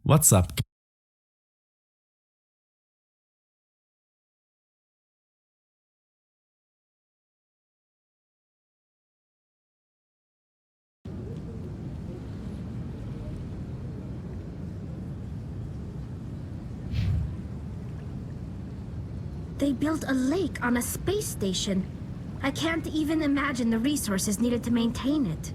What's up? They built a lake on a space station. I can't even imagine the resources needed to maintain it.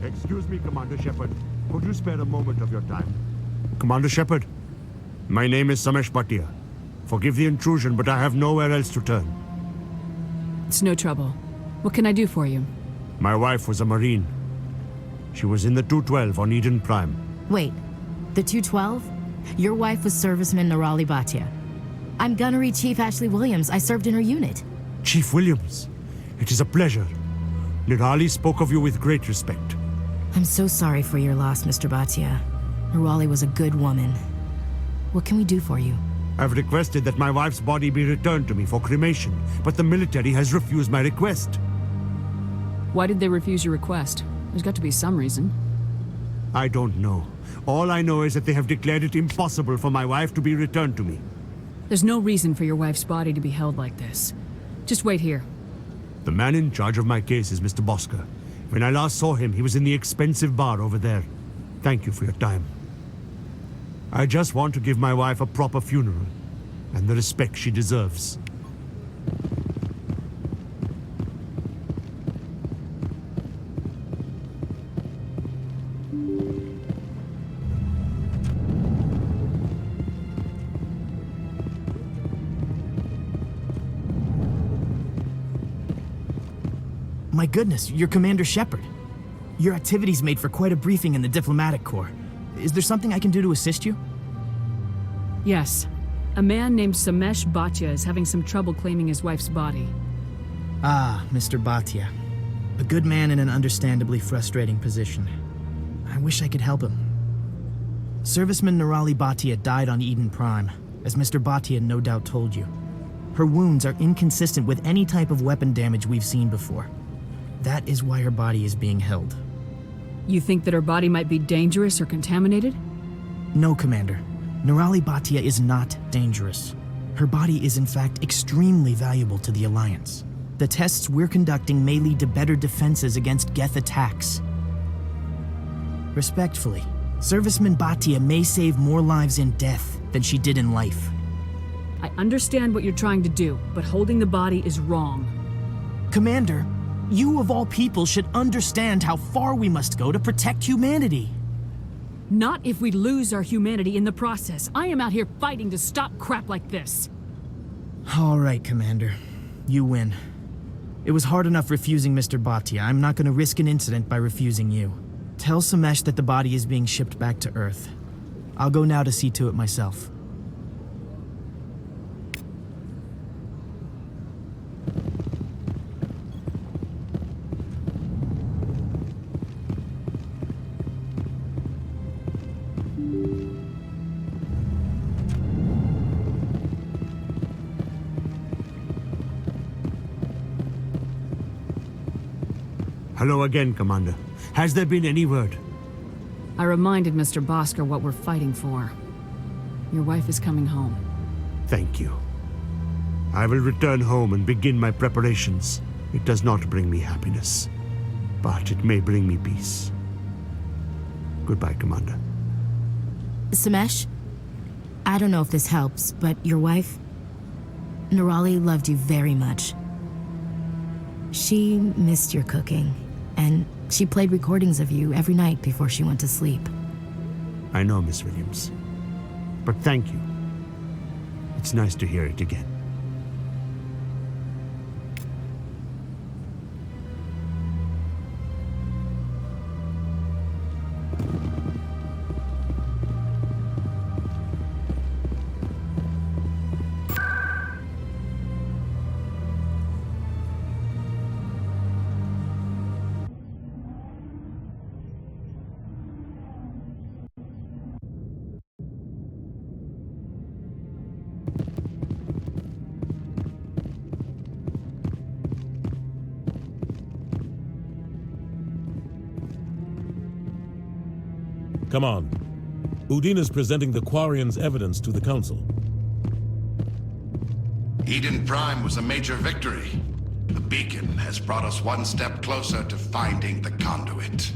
Excuse me, Commander Shepard. Could you spare a moment of your time? Commander Shepard, my name is Samesh Bhatia. Forgive the intrusion, but I have nowhere else to turn. It's no trouble. What can I do for you? My wife was a Marine. She was in the 212 on Eden Prime. Wait, the 212? Your wife was serviceman Nirali Bhatia. I'm Gunnery Chief Ashley Williams. I served in her unit. Chief Williams, it is a pleasure. Nirali spoke of you with great respect. I'm so sorry for your loss, Mr. Bhatia. Nirali was a good woman. What can we do for you? I've requested that my wife's body be returned to me for cremation, but the military has refused my request. Why did they refuse your request? There's got to be some reason. I don't know. All I know is that they have declared it impossible for my wife to be returned to me. There's no reason for your wife's body to be held like this. Just wait here. The man in charge of my case is Mr. Bosker. When I last saw him, he was in the expensive bar over there. Thank you for your time. I just want to give my wife a proper funeral, and the respect she deserves. My goodness, you're Commander Shepard. Your activities made for quite a briefing in the Diplomatic Corps. Is there something I can do to assist you? Yes. A man named Samesh Bhatia is having some trouble claiming his wife's body. Ah, Mr. Bhatia. A good man in an understandably frustrating position. I wish I could help him. Serviceman Nirali Bhatia died on Eden Prime, as Mr. Bhatia no doubt told you. Her wounds are inconsistent with any type of weapon damage we've seen before. That is why her body is being held. You think that her body might be dangerous or contaminated? No, Commander. Nirali Bhatia is not dangerous. Her body is in fact extremely valuable to the Alliance. The tests we're conducting may lead to better defenses against Geth attacks. Respectfully, Serviceman Bhatia may save more lives in death than she did in life. I understand what you're trying to do, but holding the body is wrong. Commander, you of all people should understand how far we must go to protect humanity. Not if we lose our humanity in the process. I am out here fighting to stop crap like this. All right, Commander. You win. It was hard enough refusing Mr. Bhatia. I'm not going to risk an incident by refusing you. Tell Samesh that the body is being shipped back to Earth. I'll go now to see to it myself. Hello again, Commander. Has there been any word? I reminded Mr. Bosker what we're fighting for. Your wife is coming home. Thank you. I will return home and begin my preparations. It does not bring me happiness, but it may bring me peace. Goodbye, Commander. Samesh, I don't know if this helps, but your wife, Nirali, loved you very much. She missed your cooking, and She played recordings of you every night before she went to sleep. I know, Miss Williams. But thank you. It's nice to hear it again. Come on. Udina's presenting the Quarians' evidence to the Council. Eden Prime was a major victory. The beacon has brought us one step closer to finding the conduit.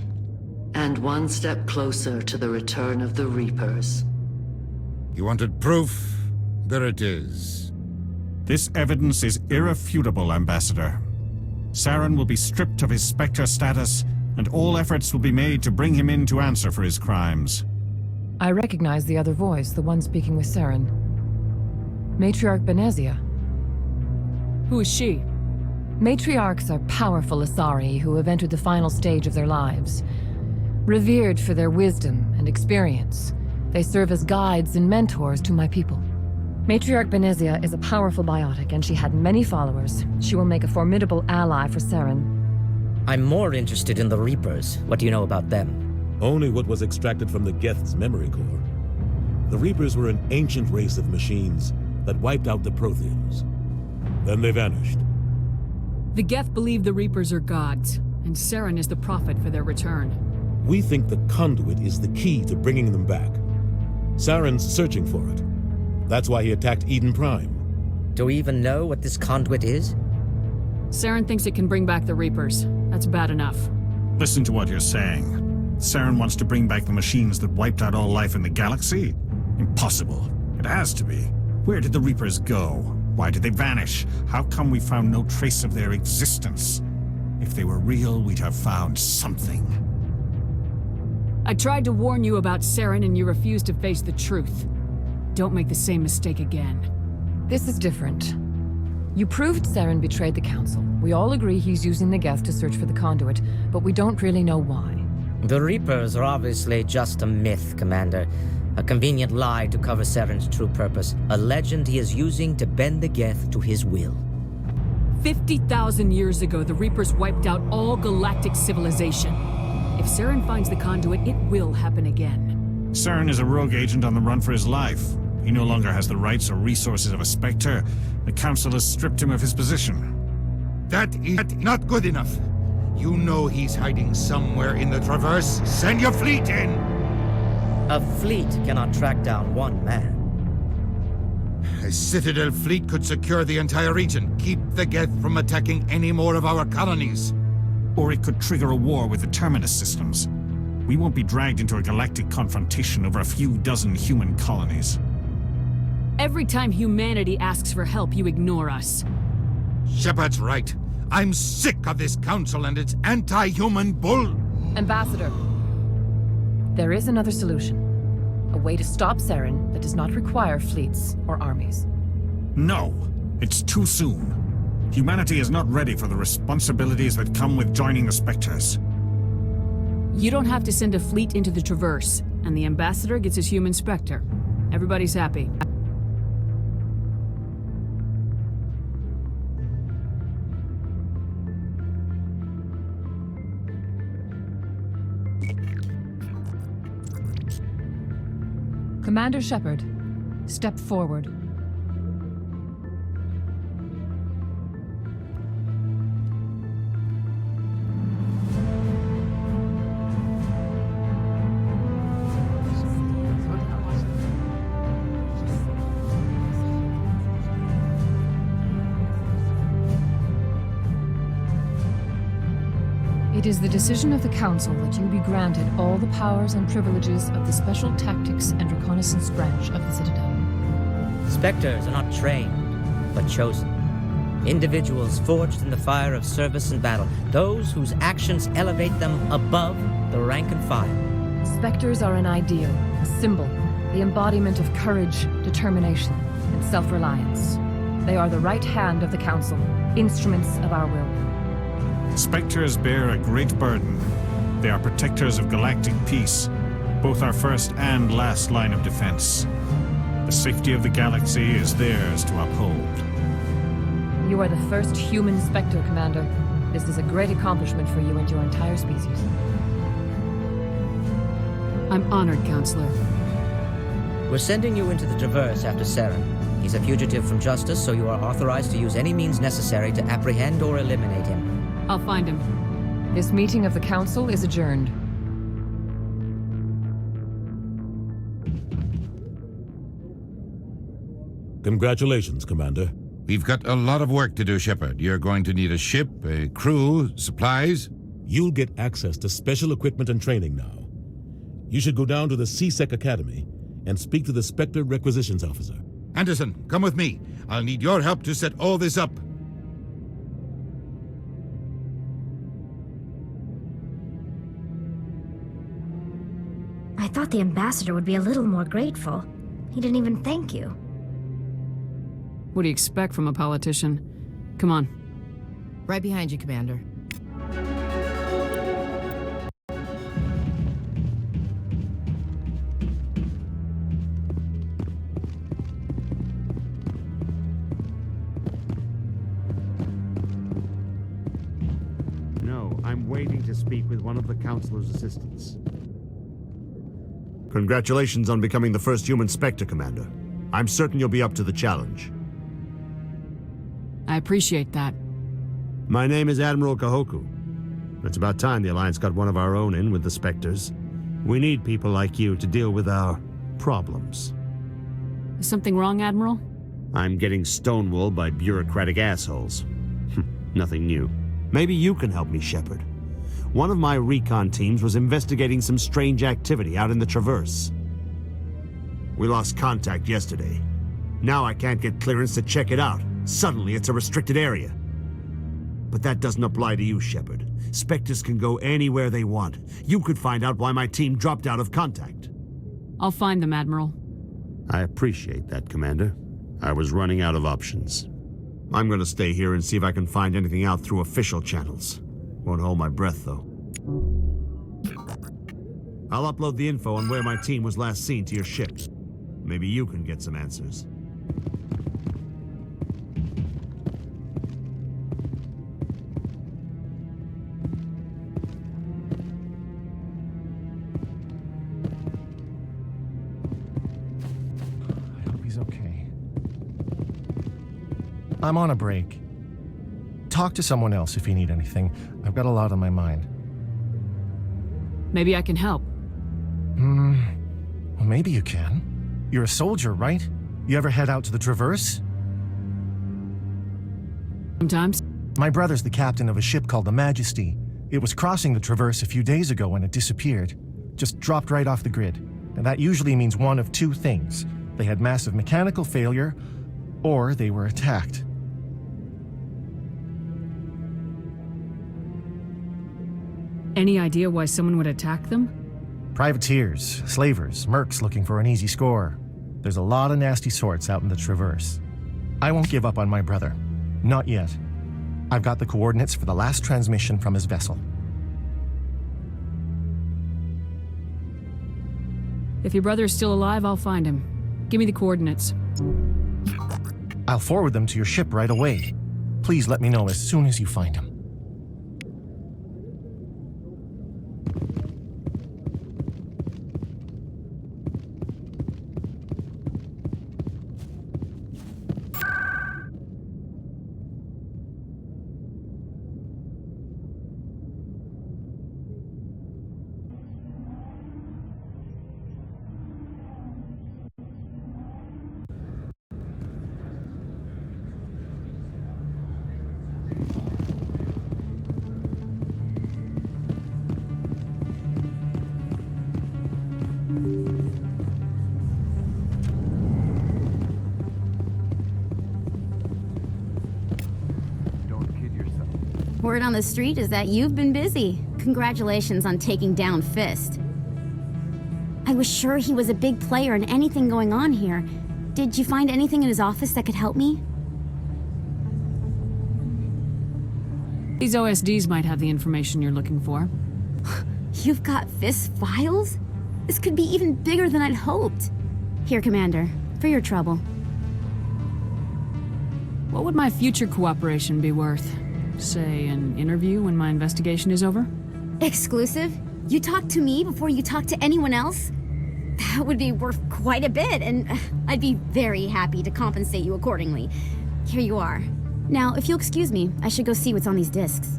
And one step closer to the return of the Reapers. You wanted proof? There it is. This evidence is irrefutable, Ambassador. Saren will be stripped of his Spectre status, and all efforts will be made to bring him in to answer for his crimes. I recognize the other voice, the one speaking with Saren. Matriarch Benezia. Who is she? Matriarchs are powerful Asari who have entered the final stage of their lives. Revered for their wisdom and experience, they serve as guides and mentors to my people. Matriarch Benezia is a powerful biotic, and she had many followers. She will make a formidable ally for Saren. I'm more interested in the Reapers. What do you know about them? Only what was extracted from the Geth's memory core. The Reapers were an ancient race of machines that wiped out the Protheans. Then they vanished. The Geth believe the Reapers are gods, and Saren is the prophet for their return. We think the conduit is the key to bringing them back. Saren's searching for it. That's why he attacked Eden Prime. Do we even know what this conduit is? Saren thinks it can bring back the Reapers. That's bad enough. Listen to what you're saying. Saren wants to bring back the machines that wiped out all life in the galaxy? Impossible. It has to be. Where did the Reapers go? Why did they vanish? How come we found no trace of their existence? If they were real, we'd have found something. I tried to warn you about Saren, and you refused to face the truth. Don't make the same mistake again. This is different. You proved Saren betrayed the Council. We all agree he's using the Geth to search for the conduit, but we don't really know why. The Reapers are obviously just a myth, Commander. A convenient lie to cover Saren's true purpose. A legend he is using to bend the Geth to his will. 50,000 years ago, the Reapers wiped out all galactic civilization. If Saren finds the conduit, it will happen again. Saren is a rogue agent on the run for his life. He no longer has the rights or resources of a Spectre. The Council has stripped him of his position. That is not good enough. You know he's hiding somewhere in the Traverse. Send your fleet in! A fleet cannot track down one man. A Citadel fleet could secure the entire region, keep the Geth from attacking any more of our colonies. Or it could trigger a war with the Terminus systems. We won't be dragged into a galactic confrontation over a few dozen human colonies. Every time humanity asks for help, you ignore us. Shepard's right. I'm sick of this council and its anti-human bull. Ambassador, there is another solution. A way to stop Saren that does not require fleets or armies. No, it's too soon. Humanity is not ready for the responsibilities that come with joining the Spectres. You don't have to send a fleet into the Traverse, and the Ambassador gets his human Spectre. Everybody's happy. Commander Shepard, step forward. It is the decision of the Council that you be granted all the powers and privileges of the Special Tactics and Reconnaissance branch of the Citadel. Spectres are not trained, but chosen. Individuals forged in the fire of service and battle. Those whose actions elevate them above the rank and file. Spectres are an ideal, a symbol, the embodiment of courage, determination, and self-reliance. They are the right hand of the Council, instruments of our will. Spectres bear a great burden. They are protectors of galactic peace, both our first and last line of defense. The safety of the galaxy is theirs to uphold. You are the first human Spectre, Commander. This is a great accomplishment for you and your entire species. I'm honored, Counselor. We're sending you into the Traverse after Saren. He's a fugitive from justice, so you are authorized to use any means necessary to apprehend or eliminate him. I'll find him. This meeting of the Council is adjourned. Congratulations, Commander. We've got a lot of work to do, Shepard. You're going to need a ship, a crew, supplies. You'll get access to special equipment and training now. You should go down to the C-Sec Academy and speak to the Spectre Requisitions Officer. Anderson, come with me. I'll need your help to set all this up. I thought the ambassador would be a little more grateful. He didn't even thank you. What do you expect from a politician? Come on. Right behind you, Commander. No, I'm waiting to speak with one of the Councilor's assistants. Congratulations on becoming the first human Spectre, Commander. I'm certain you'll be up to the challenge. I appreciate that. My name is Admiral Kahoku. It's about time the Alliance got one of our own in with the Spectres. We need people like you to deal with our problems. Is something wrong, Admiral? I'm getting stonewalled by bureaucratic assholes. Nothing new. Maybe you can help me, Shepard. One of my recon teams was investigating some strange activity out in the Traverse. We lost contact yesterday. Now I can't get clearance to check it out. Suddenly it's a restricted area. But that doesn't apply to you, Shepard. Spectres can go anywhere they want. You could find out why my team dropped out of contact. I'll find them, Admiral. I appreciate that, Commander. I was running out of options. I'm gonna stay here and see if I can find anything out through official channels. Won't hold my breath, though. I'll upload the info on where my team was last seen to your ship. Maybe you can get some answers. I hope he's okay. I'm on a break. Talk to someone else if you need anything. I've got a lot on my mind. Maybe I can help. Well, maybe you can. You're a soldier, right? You ever head out to the Traverse? Sometimes. My brother's the captain of a ship called the Majesty. It was crossing the Traverse a few days ago when it disappeared. Just dropped right off the grid. And that usually means one of two things. They had massive mechanical failure, or they were attacked. Any idea why someone would attack them? Privateers, slavers, mercs looking for an easy score. There's a lot of nasty sorts out in the Traverse. I won't give up on my brother. Not yet. I've got the coordinates for the last transmission from his vessel. If your brother is still alive, I'll find him. Give me the coordinates. I'll forward them to your ship right away. Please let me know as soon as you find him. Word on the street is that you've been busy. Congratulations on taking down Fist. I was sure he was a big player in anything going on here. Did you find anything in his office that could help me? These OSDs might have the information you're looking for. You've got Fist's files? This could be even bigger than I'd hoped. Here, Commander, for your trouble. What would my future cooperation be worth? Say, an interview when my investigation is over? Exclusive? You talk to me before you talk to anyone else? That would be worth quite a bit, and I'd be very happy to compensate you accordingly. Here you are. Now, if you'll excuse me, I should go see what's on these discs.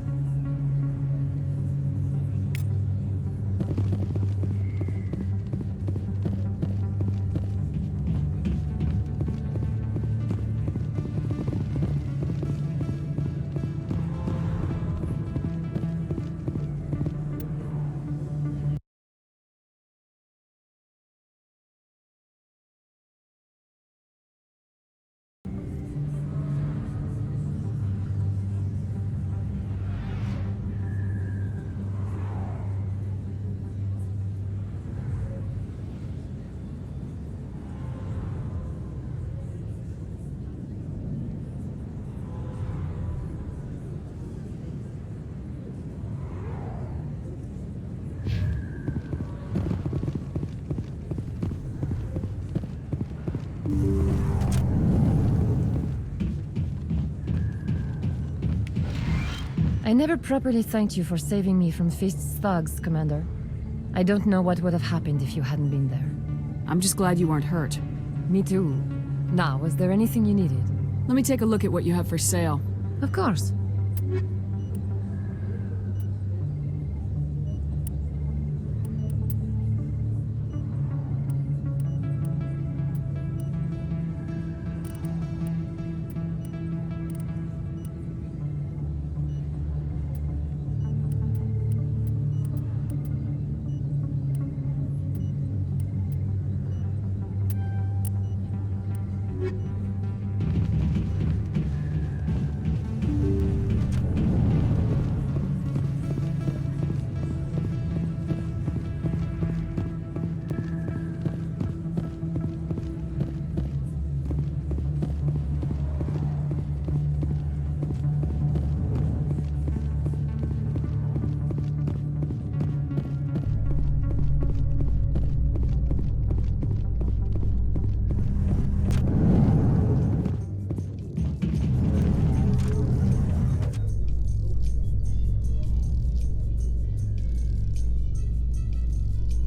I never properly thanked you for saving me from Fist's thugs, Commander. I don't know what would have happened if you hadn't been there. I'm just glad you weren't hurt. Me too. Now, was there anything you needed? Let me take a look at what you have for sale. Of course.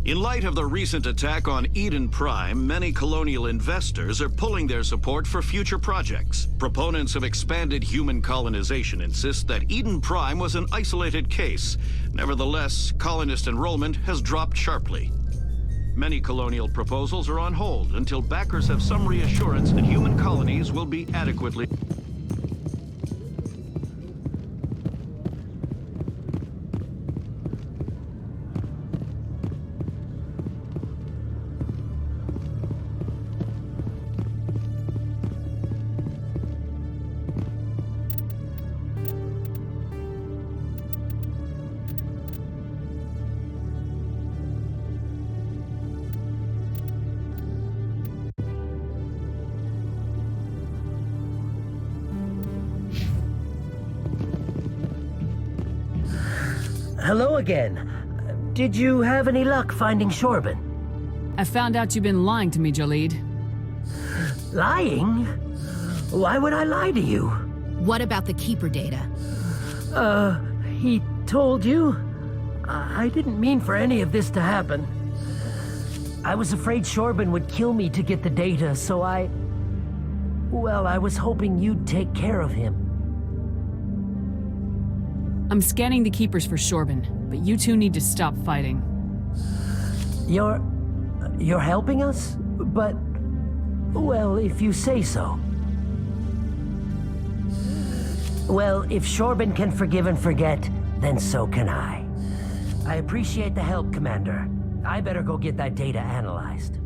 In light of the recent attack on Eden Prime, many colonial investors are pulling their support for future projects. Proponents of expanded human colonization insist that Eden Prime was an isolated case. Nevertheless, colonist enrollment has dropped sharply. Many colonial proposals are on hold until backers have some reassurance that human colonies will be adequately... Hello again. Did you have any luck finding Shorben? I found out you've been lying to me, Jalid. Lying? Why would I lie to you? What about the Keeper data? He told you? I didn't mean for any of this to happen. I was afraid Shorben would kill me to get the data, so well, I was hoping you'd take care of him. I'm scanning the Keepers for Shorben, but you two need to stop fighting. You're helping us? But, well, if you say so. Well, if Shorben can forgive and forget, then so can I. I appreciate the help, Commander. I better go get that data analyzed.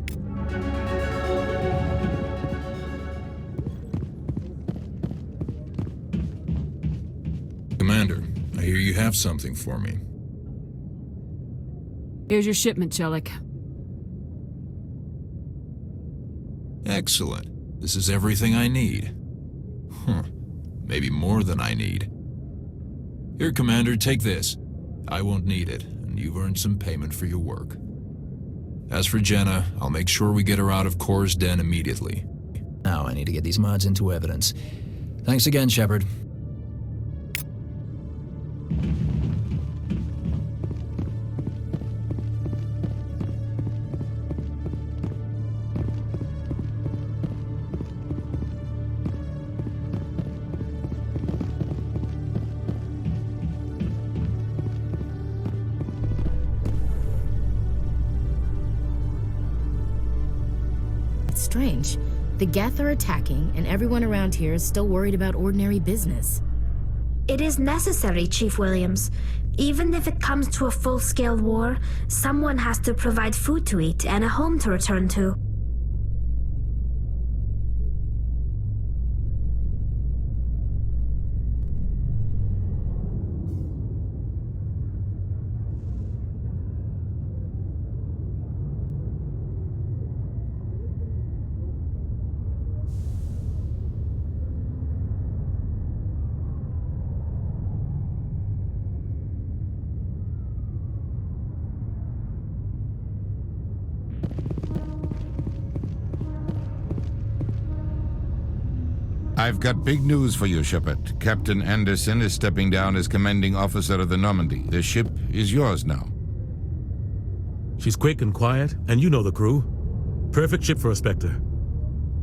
Commander, I hear you have something for me. Here's your shipment, Chelik. Excellent. This is everything I need. Maybe more than I need. Here, Commander, take this. I won't need it, and you've earned some payment for your work. As for Jenna, I'll make sure we get her out of Kor's den immediately. Now I need to get these mods into evidence. Thanks again, Shepard. Strange. The Geth are attacking, and everyone around here is still worried about ordinary business. It is necessary, Chief Williams. Even if it comes to a full-scale war, someone has to provide food to eat and a home to return to. I've got big news for you, Shepard. Captain Anderson is stepping down as commanding officer of the Normandy. The ship is yours now. She's quick and quiet, and you know the crew. Perfect ship for a Spectre.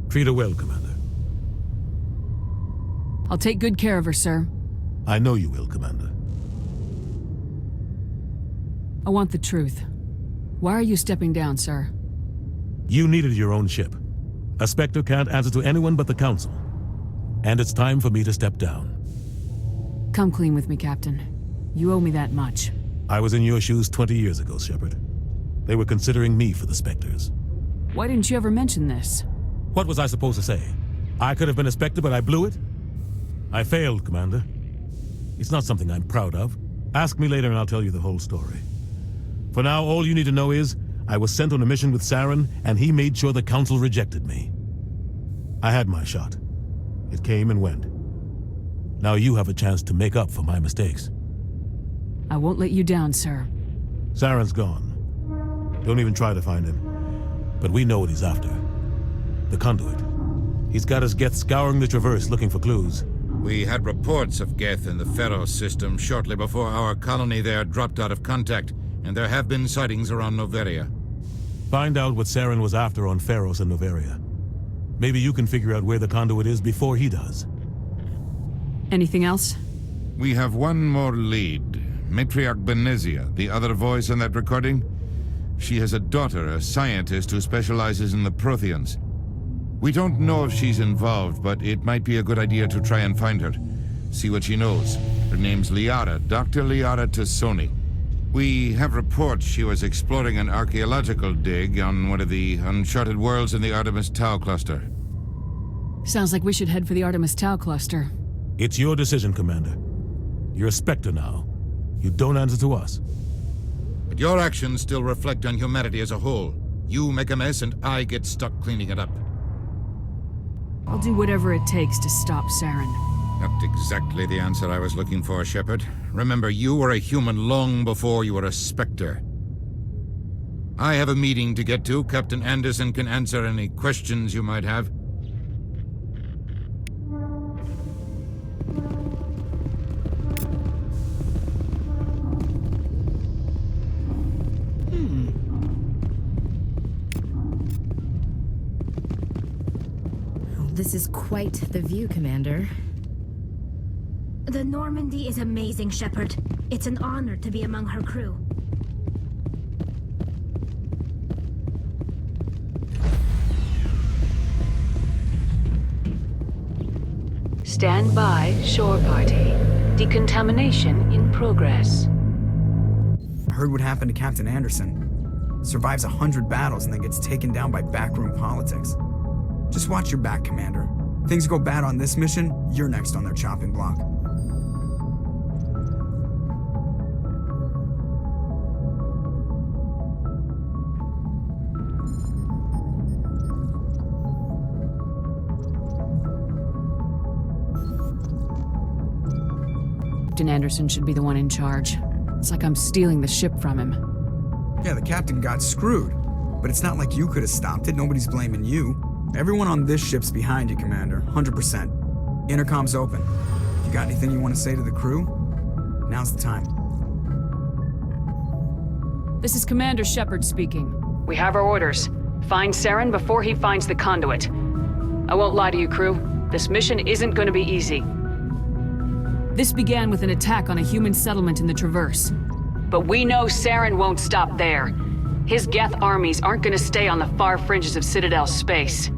Treat her well, Commander. I'll take good care of her, sir. I know you will, Commander. I want the truth. Why are you stepping down, sir? You needed your own ship. A Spectre can't answer to anyone but the Council. And it's time for me to step down. Come clean with me, Captain. You owe me that much. I was in your shoes 20 years ago, Shepard. They were considering me for the Spectres. Why didn't you ever mention this? What was I supposed to say? I could have been a Spectre, but I blew it? I failed, Commander. It's not something I'm proud of. Ask me later and I'll tell you the whole story. For now, all you need to know is, I was sent on a mission with Saren, and he made sure the Council rejected me. I had my shot. It came and went. Now you have a chance to make up for my mistakes. I won't let you down, sir. Saren's gone. Don't even try to find him. But we know what he's after. The Conduit. He's got his Geth scouring the Traverse looking for clues. We had reports of Geth in the Pharos system shortly before our colony there dropped out of contact, and there have been sightings around Noveria. Find out what Saren was after on Pharos and Noveria. Maybe you can figure out where the Conduit is before he does. Anything else? We have one more lead. Matriarch Benezia, the other voice on that recording. She has a daughter, a scientist who specializes in the Protheans. We don't know if she's involved, but it might be a good idea to try and find her. See what she knows. Her name's Liara, Dr. Liara Tassoni. We have reports she was exploring an archaeological dig on one of the uncharted worlds in the Artemis Tau cluster. Sounds like we should head for the Artemis Tau cluster. It's your decision, Commander. You're a Spectre now. You don't answer to us. But your actions still reflect on humanity as a whole. You make a mess and I get stuck cleaning it up. I'll do whatever it takes to stop Saren. Not exactly the answer I was looking for, Shepard. Remember, you were a human long before you were a Spectre. I have a meeting to get to. Captain Anderson can answer any questions you might have. This is quite the view, Commander. The Normandy is amazing, Shepard. It's an honor to be among her crew. Stand by, shore party. Decontamination in progress. I heard what happened to Captain Anderson. Survives 100 battles and then gets taken down by backroom politics. Just watch your back, Commander. Things go bad on this mission, you're next on their chopping block. Captain Anderson should be the one in charge. It's like I'm stealing the ship from him. Yeah, the captain got screwed. But it's not like you could have stopped it. Nobody's blaming you. Everyone on this ship's behind you, Commander. 100%. Intercom's open. You got anything you want to say to the crew? Now's the time. This is Commander Shepard speaking. We have our orders. Find Saren before he finds the conduit. I won't lie to you, crew. This mission isn't going to be easy. This began with an attack on a human settlement in the Traverse. But we know Saren won't stop there. His Geth armies aren't going to stay on the far fringes of Citadel space.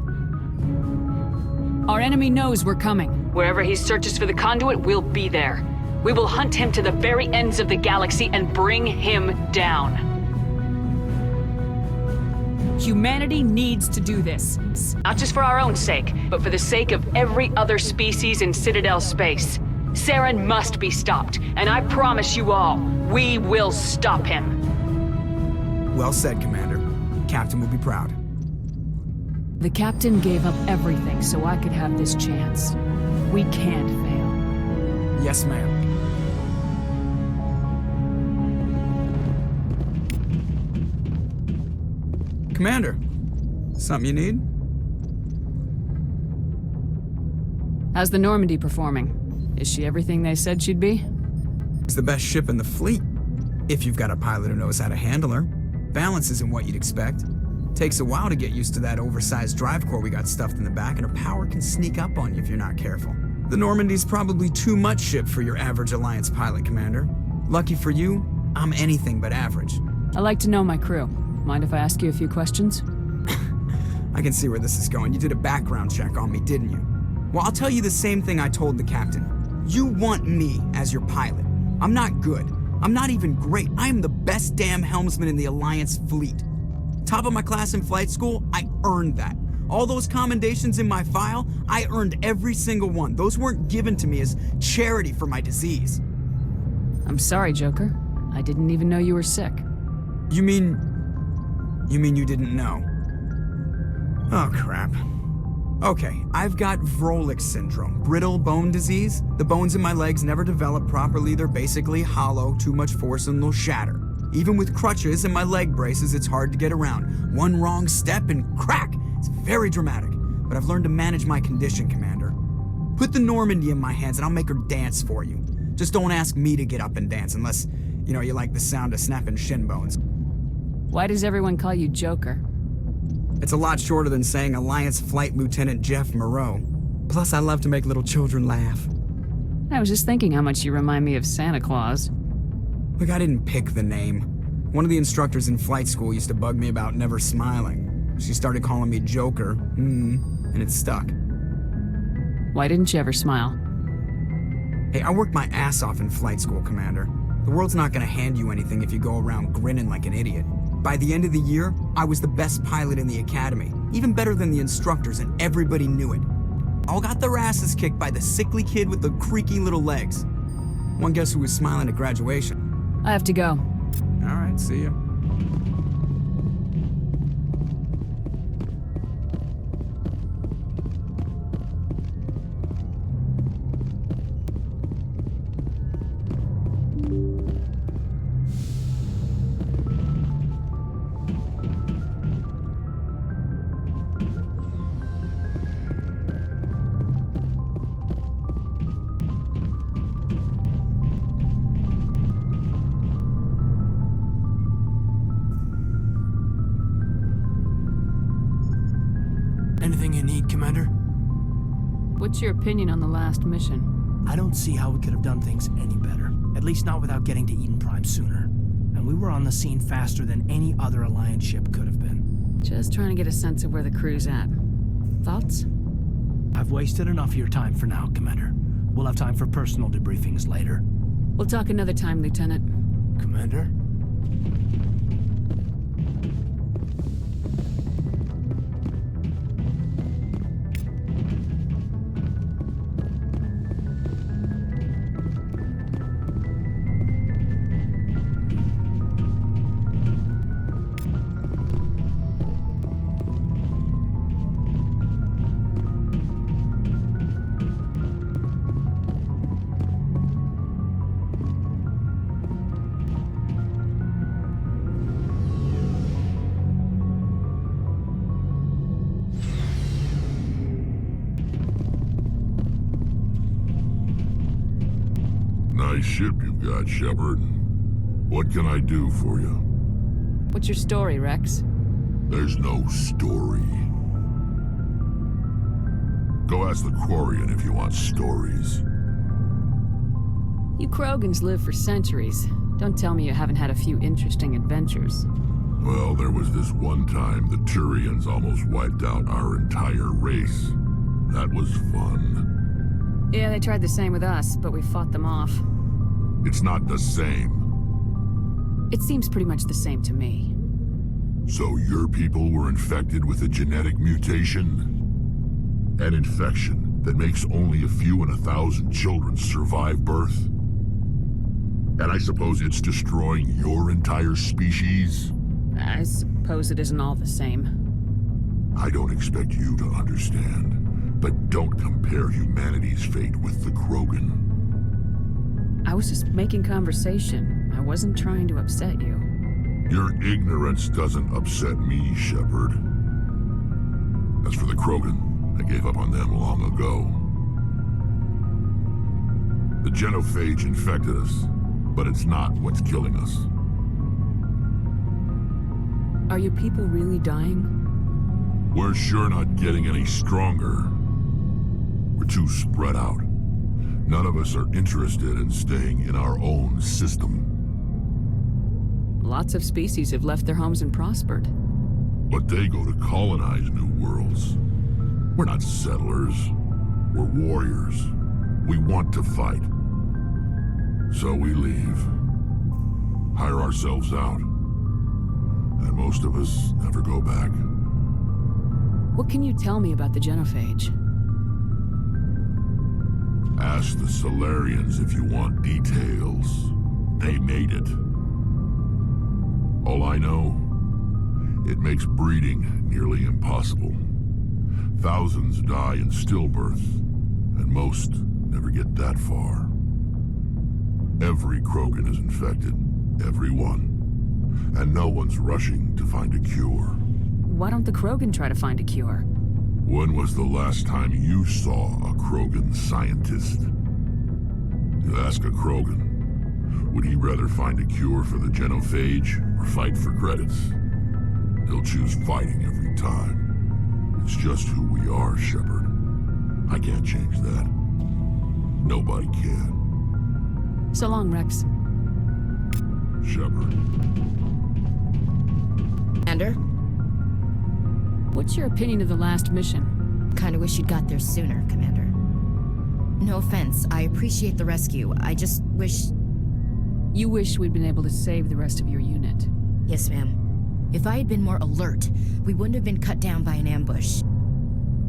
Our enemy knows we're coming. Wherever he searches for the conduit, we'll be there. We will hunt him to the very ends of the galaxy and bring him down. Humanity needs to do this. Not just for our own sake, but for the sake of every other species in Citadel space. Saren must be stopped, and I promise you all, we will stop him. Well said, Commander. Captain will be proud. The Captain gave up everything so I could have this chance. We can't fail. Yes, ma'am. Commander, something you need? How's the Normandy performing? Is she everything they said she'd be? It's the best ship in the fleet. If you've got a pilot who knows how to handle her. Balance isn't what you'd expect. Takes a while to get used to that oversized drive core we got stuffed in the back, and her power can sneak up on you if you're not careful. The Normandy's probably too much ship for your average Alliance pilot, Commander. Lucky for you, I'm anything but average. I like to know my crew. Mind if I ask you a few questions? I can see where this is going. You did a background check on me, didn't you? Well, I'll tell you the same thing I told the captain. You want me as your pilot. I'm not good. I'm not even great. I am the best damn helmsman in the Alliance fleet. Top of my class in flight school, I earned that. All those commendations in my file, I earned every single one. Those weren't given to me as charity for my disease. I'm sorry, Joker. I didn't even know you were sick. You mean you didn't know? Oh, crap. Okay, I've got Vrolik syndrome, brittle bone disease. The bones in my legs never develop properly. They're basically hollow, too much force and they'll shatter. Even with crutches and my leg braces, it's hard to get around. One wrong step and crack! It's very dramatic, but I've learned to manage my condition, Commander. Put the Normandy in my hands and I'll make her dance for you. Just don't ask me to get up and dance unless, you like the sound of snapping shin bones. Why does everyone call you Joker? It's a lot shorter than saying Alliance Flight Lieutenant Jeff Moreau. Plus, I love to make little children laugh. I was just thinking how much you remind me of Santa Claus. Look, I didn't pick the name. One of the instructors in flight school used to bug me about never smiling. She started calling me Joker, and it stuck. Why didn't you ever smile? Hey, I worked my ass off in flight school, Commander. The world's not gonna hand you anything if you go around grinning like an idiot. By the end of the year, I was the best pilot in the academy, even better than the instructors, and everybody knew it. All got their asses kicked by the sickly kid with the creaky little legs. One guess who was smiling at graduation? I have to go. All right, see ya. Anything you need, Commander? What's your opinion on the last mission? I don't see how we could have done things any better. At least not without getting to Eden Prime sooner. And we were on the scene faster than any other Alliance ship could have been. Just trying to get a sense of where the crew's at. Thoughts? I've wasted enough of your time for now, Commander. We'll have time for personal debriefings later. We'll talk another time, Lieutenant. Commander? nice ship you've got, Shepard. What can I do for you? What's your story, Rex? There's no story. Go ask the Quarian if you want stories. You Krogans live for centuries. Don't tell me you haven't had a few interesting adventures. Well, there was this one time the Turians almost wiped out our entire race. That was fun. Yeah, they tried the same with us, but we fought them off. It's not the same. It seems pretty much the same to me. So your people were infected with a genetic mutation? An infection that makes only a few in 1,000 children survive birth? And I suppose it's destroying your entire species? I suppose it isn't all the same. I don't expect you to understand, but don't compare humanity's fate with the Krogan. I was just making conversation. I wasn't trying to upset you. Your ignorance doesn't upset me, Shepard. As for the Krogan, I gave up on them long ago. The genophage infected us, but it's not what's killing us. Are your people really dying? We're sure not getting any stronger. We're too spread out. None of us are interested in staying in our own system. Lots of species have left their homes and prospered. But they go to colonize new worlds. We're not settlers. We're warriors. We want to fight. So we leave. Hire ourselves out. And most of us never go back. What can you tell me about the genophage? Ask the Solarians if you want details. They made it. All I know, it makes breeding nearly impossible. Thousands die in stillbirth, and most never get that far. Every Krogan is infected. Every one. And no one's rushing to find a cure. Why don't the Krogan try to find a cure? When was the last time you saw a Krogan scientist? You ask a Krogan, would he rather find a cure for the genophage or fight for credits? He'll choose fighting every time. It's just who we are, Shepard. I can't change that. Nobody can. So long, Rex. Shepard. Commander? What's your opinion of the last mission? Kinda wish you'd got there sooner, Commander. No offense, I appreciate the rescue. I just wish... You wish we'd been able to save the rest of your unit. Yes, ma'am. If I had been more alert, we wouldn't have been cut down by an ambush.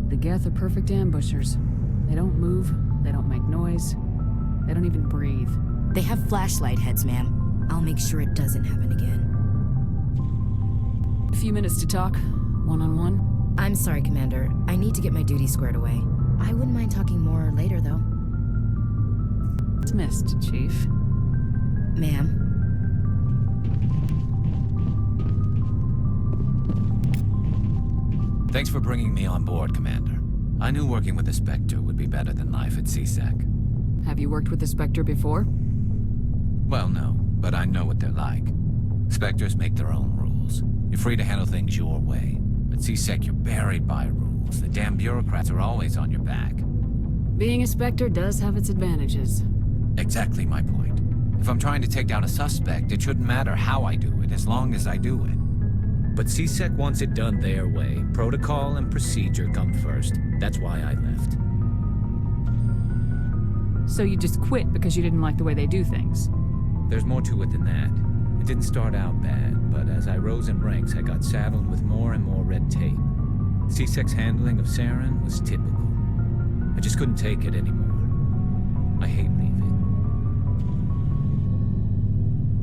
The Geth are perfect ambushers. They don't move, they don't make noise, they don't even breathe. They have flashlight heads, ma'am. I'll make sure it doesn't happen again. A few minutes to talk, one-on-one? I'm sorry, Commander. I need to get my duty squared away. I wouldn't mind talking more later, though. Dismissed, Chief. Ma'am. Thanks for bringing me on board, Commander. I knew working with the Spectre would be better than life at CSEC. Have you worked with the Spectre before? Well, no, but I know what they're like. Spectres make their own rules. You're free to handle things your way. At CSEC, you're buried by rules. The damn bureaucrats are always on your back. Being a Spectre does have its advantages. Exactly my point. If I'm trying to take down a suspect, it shouldn't matter how I do it, as long as I do it. But CSEC wants it done their way. Protocol and procedure come first. That's why I left. So you just quit because you didn't like the way they do things? There's more to it than that. It didn't start out bad, but as I rose in ranks, I got saddled with more and more red tape. CSEC's handling of Saren was typical. I just couldn't take it anymore. I hate leaving.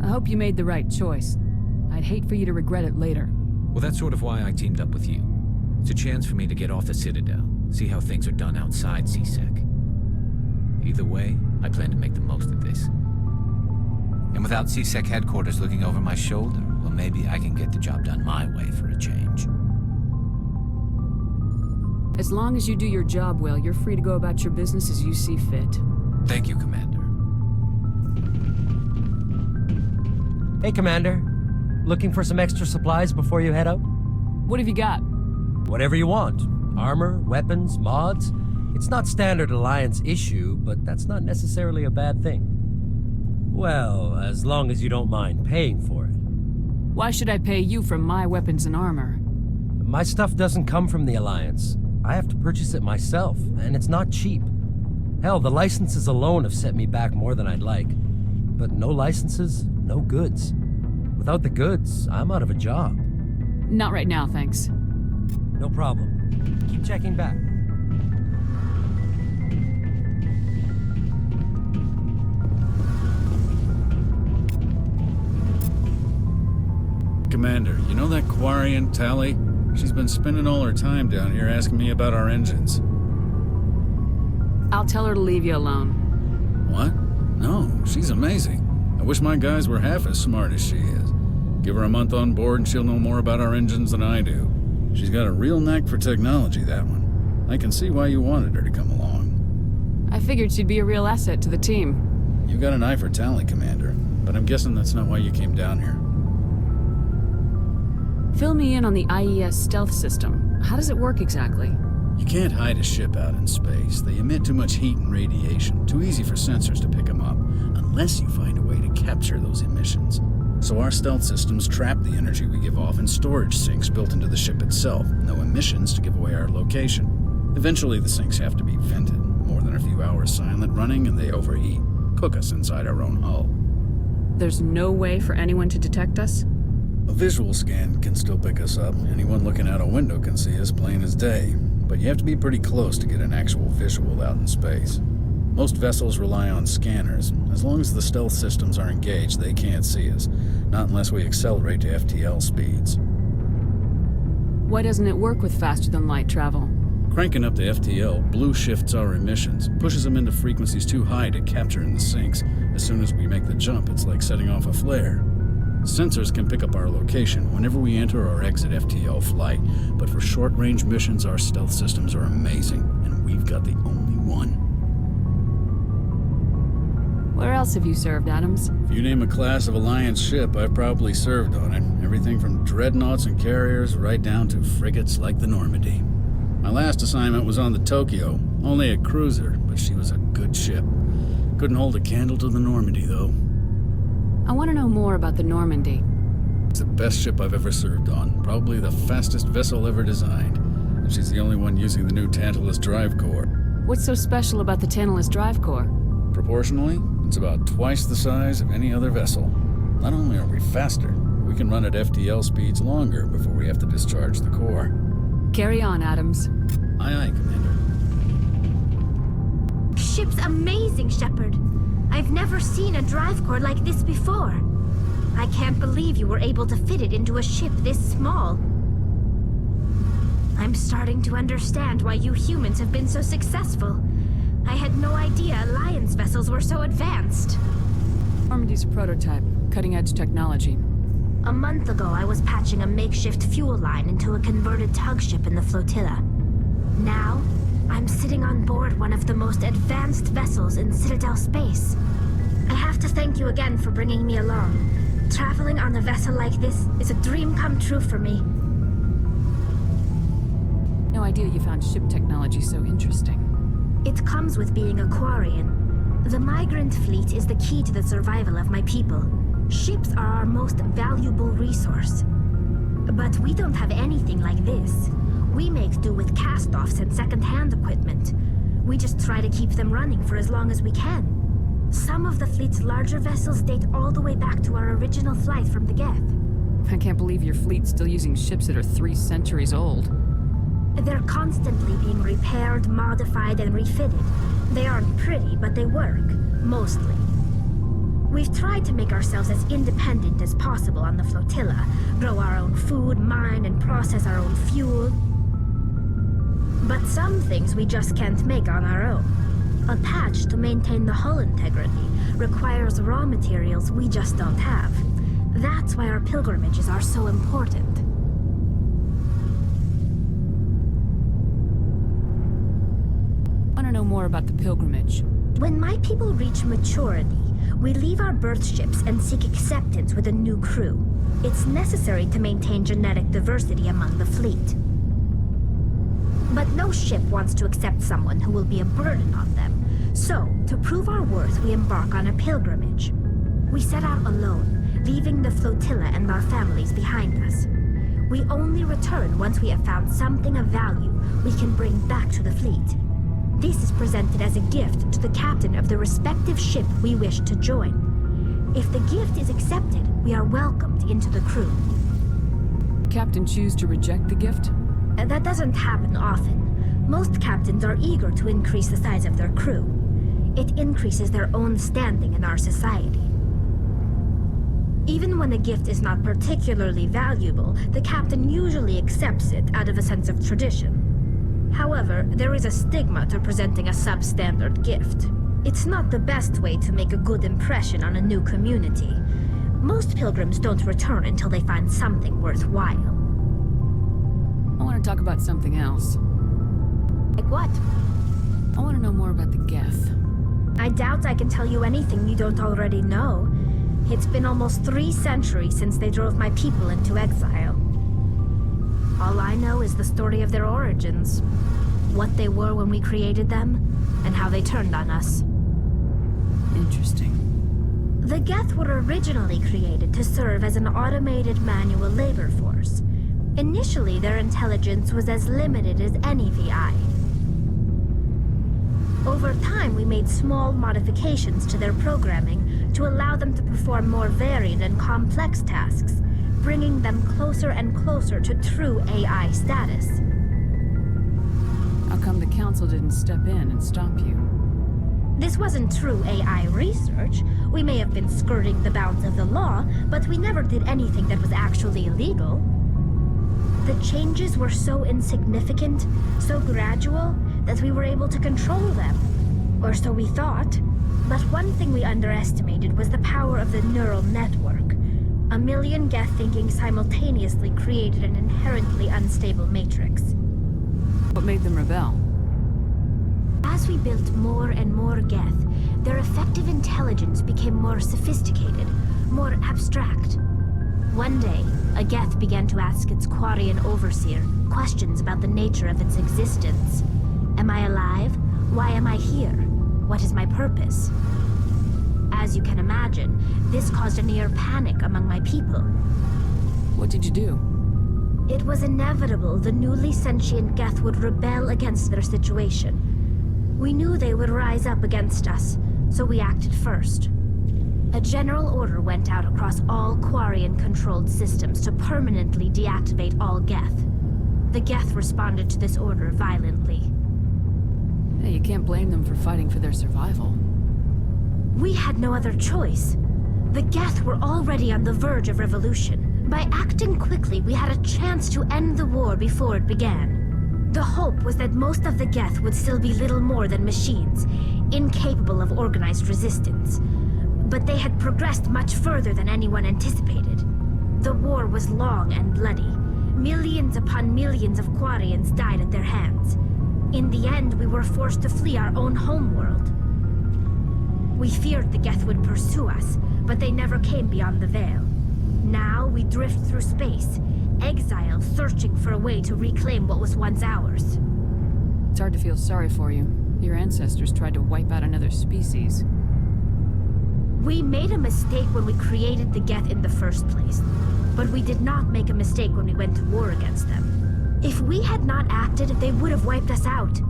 I hope you made the right choice. I'd hate for you to regret it later. Well, that's sort of why I teamed up with you. It's a chance for me to get off the Citadel, see how things are done outside CSEC. Either way, I plan to make the most of this. And without CSEC headquarters looking over my shoulder, well, maybe I can get the job done my way for a change. As long as you do your job well, you're free to go about your business as you see fit. Thank you, Commander. Hey, Commander. Looking for some extra supplies before you head out? What have you got? Whatever you want. Armor, weapons, mods. It's not standard Alliance issue, but that's not necessarily a bad thing. Well, as long as you don't mind paying for it. Why should I pay you for my weapons and armor? My stuff doesn't come from the Alliance. I have to purchase it myself, and it's not cheap. Hell, the licenses alone have set me back more than I'd like. But no licenses, no goods. Without the goods, I'm out of a job. Not right now, thanks. No problem. Keep checking back. Commander, you know that Quarian, Tali? She's been spending all her time down here asking me about our engines. I'll tell her to leave you alone. What? No, she's amazing. I wish my guys were half as smart as she is. Give her a month on board and she'll know more about our engines than I do. She's got a real knack for technology, that one. I can see why you wanted her to come along. I figured she'd be a real asset to the team. You got an eye for Tali, Commander, but I'm guessing that's not why you came down here. Fill me in on the IES stealth system. How does it work exactly? You can't hide a ship out in space. They emit too much heat and radiation. Too easy for sensors to pick them up, unless you find a way to capture those emissions. So our stealth systems trap the energy we give off in storage sinks built into the ship itself. No emissions to give away our location. Eventually the sinks have to be vented. More than a few hours silent running and they overheat. Cook us inside our own hull. There's no way for anyone to detect us? A visual scan can still pick us up. Anyone looking out a window can see us plain as day. But you have to be pretty close to get an actual visual out in space. Most vessels rely on scanners. As long as the stealth systems are engaged, they can't see us. Not unless we accelerate to FTL speeds. Why doesn't it work with faster-than-light travel? Cranking up to FTL blue shifts our emissions, pushes them into frequencies too high to capture in the sinks. As soon as we make the jump, it's like setting off a flare. Sensors can pick up our location whenever we enter or exit FTL flight, but for short-range missions, our stealth systems are amazing, and we've got the only one. Where else have you served, Adams? If you name a class of Alliance ship, I've probably served on it. Everything from dreadnoughts and carriers right down to frigates like the Normandy. My last assignment was on the Tokyo, only a cruiser, but she was a good ship. Couldn't hold a candle to the Normandy, though. I want to know more about the Normandy. It's the best ship I've ever served on. Probably the fastest vessel ever designed. And she's the only one using the new Tantalus drive core. What's so special about the Tantalus drive core? Proportionally, it's about twice the size of any other vessel. Not only are we faster, we can run at FTL speeds longer before we have to discharge the core. Carry on, Adams. Aye, aye, Commander. Ship's amazing, Shepard. I've never seen a drive core like this before. I can't believe you were able to fit it into a ship this small. I'm starting to understand why you humans have been so successful. I had no idea Alliance vessels were so advanced. Normandy's a prototype, cutting-edge technology. A month ago, I was patching a makeshift fuel line into a converted tug ship in the flotilla. Now, I'm sitting on board one of the most advanced vessels in Citadel space. I have to thank you again for bringing me along. Traveling on a vessel like this is a dream come true for me. No idea you found ship technology so interesting. It comes with being a Quarian. The migrant fleet is the key to the survival of my people. Ships are our most valuable resource. But we don't have anything like this. We make do with cast-offs and second-hand equipment. We just try to keep them running for as long as we can. Some of the fleet's larger vessels date all the way back to our original flight from the Geth. I can't believe your fleet's still using ships that are 3 centuries old. They're constantly being repaired, modified, and refitted. They aren't pretty, but they work. Mostly. We've tried to make ourselves as independent as possible on the flotilla. Grow our own food, mine, and process our own fuel. But some things we just can't make on our own. A patch to maintain the hull integrity requires raw materials we just don't have. That's why our pilgrimages are so important. I want to know more about the pilgrimage. When my people reach maturity, We leave our birth ships and seek acceptance with a new crew. It's necessary to maintain genetic diversity among the fleet. But no ship wants to accept someone who will be a burden on them. So, to prove our worth, we embark on a pilgrimage. We set out alone, leaving the flotilla and our families behind us. We only return once we have found something of value we can bring back to the fleet. This is presented as a gift to the captain of the respective ship we wish to join. If the gift is accepted, we are welcomed into the crew. Captain choose to reject the gift? That doesn't happen often. Most captains are eager to increase the size of their crew. It increases their own standing in our society. Even when a gift is not particularly valuable, the captain usually accepts it out of a sense of tradition. However, there is a stigma to presenting a substandard gift. It's not the best way to make a good impression on a new community. Most pilgrims don't return until they find something worthwhile. I want to talk about something else. Like what? I want to know more about the Geth. I doubt I can tell you anything you don't already know. It's been almost 3 centuries since they drove my people into exile. All I know is the story of their origins, what they were when we created them, and how they turned on us. Interesting. The Geth were originally created to serve as an automated manual labor force. Initially, their intelligence was as limited as any VI. Over time, we made small modifications to their programming to allow them to perform more varied and complex tasks, bringing them closer and closer to true AI status. How come the Council didn't step in and stop you? This wasn't true AI research. We may have been skirting the bounds of the law, but we never did anything that was actually illegal. The changes were so insignificant, so gradual, that we were able to control them. Or so we thought. But one thing we underestimated was the power of the neural network. 1 million Geth thinking simultaneously created an inherently unstable matrix. What made them rebel? As we built more and more Geth, their effective intelligence became more sophisticated, more abstract. One day, a Geth began to ask its Quarian overseer questions about the nature of its existence. Am I alive? Why am I here? What is my purpose? As you can imagine, this caused a near panic among my people. What did you do? It was inevitable the newly sentient Geth would rebel against their situation. We knew they would rise up against us, so we acted first. A general order went out across all Quarian-controlled systems to permanently deactivate all Geth. The Geth responded to this order violently. Hey, you can't blame them for fighting for their survival. We had no other choice. The Geth were already on the verge of revolution. By acting quickly, we had a chance to end the war before it began. The hope was that most of the Geth would still be little more than machines, incapable of organized resistance. But they had progressed much further than anyone anticipated. The war was long and bloody. Millions upon millions of Quarians died at their hands. In the end, we were forced to flee our own homeworld. We feared the Geth would pursue us, but they never came beyond the Veil. Now we drift through space, exile, searching for a way to reclaim what was once ours. It's hard to feel sorry for you. Your ancestors tried to wipe out another species. We made a mistake when we created the Geth in the first place, but we did not make a mistake when we went to war against them. If we had not acted, they would have wiped us out.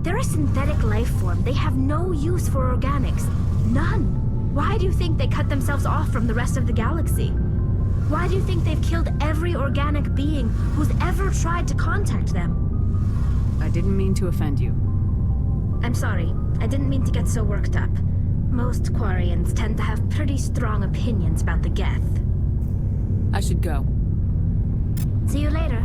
They're a synthetic life form. They have no use for organics. None. Why do you think they cut themselves off from the rest of the galaxy? Why do you think they've killed every organic being who's ever tried to contact them? I didn't mean to offend you. I'm sorry. I didn't mean to get so worked up. Most Quarians tend to have pretty strong opinions about the Geth. I should go. See you later.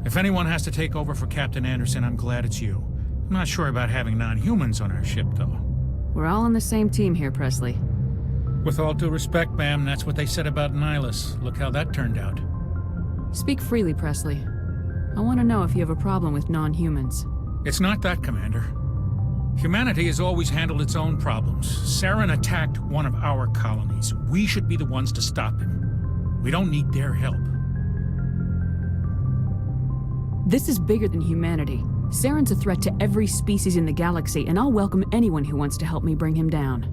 If anyone has to take over for Captain Anderson, I'm glad it's you. I'm not sure about having non-humans on our ship, though. We're all on the same team here, Presley. With all due respect, ma'am, that's what they said about Nihilus. Look how that turned out. Speak freely, Presley. I want to know if you have a problem with non-humans. It's not that, Commander. Humanity has always handled its own problems. Saren attacked one of our colonies. We should be the ones to stop him. We don't need their help. This is bigger than humanity. Saren's a threat to every species in the galaxy, and I'll welcome anyone who wants to help me bring him down.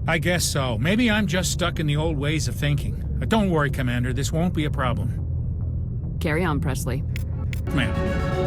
I guess so. Maybe I'm just stuck in the old ways of thinking. But don't worry, Commander. This won't be a problem. Carry on, Presley. Ma'am.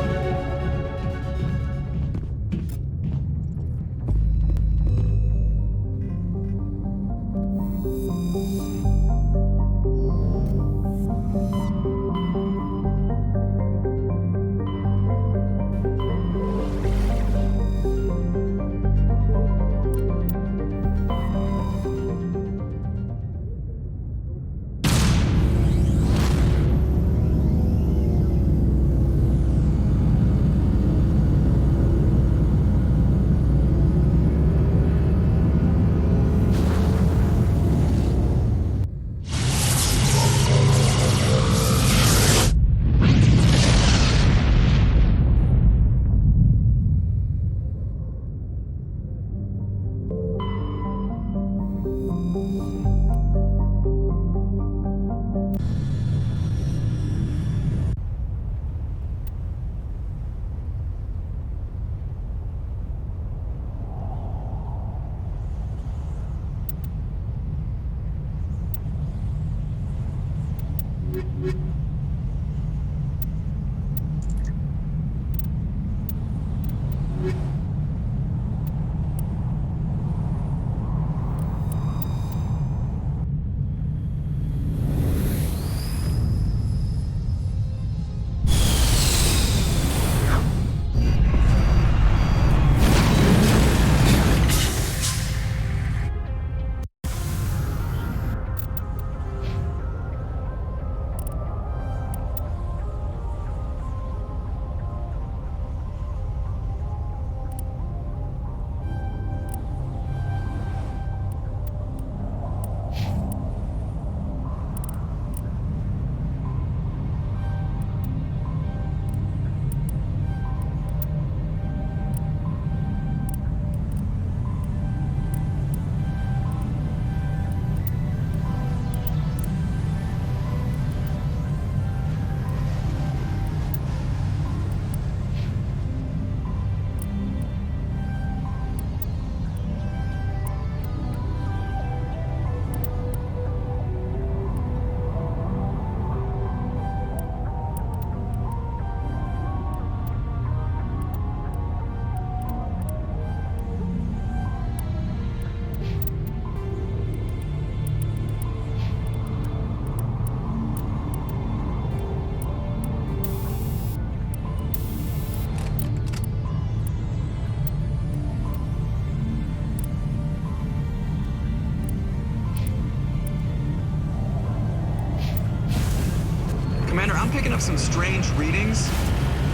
Commander, I'm picking up some strange readings.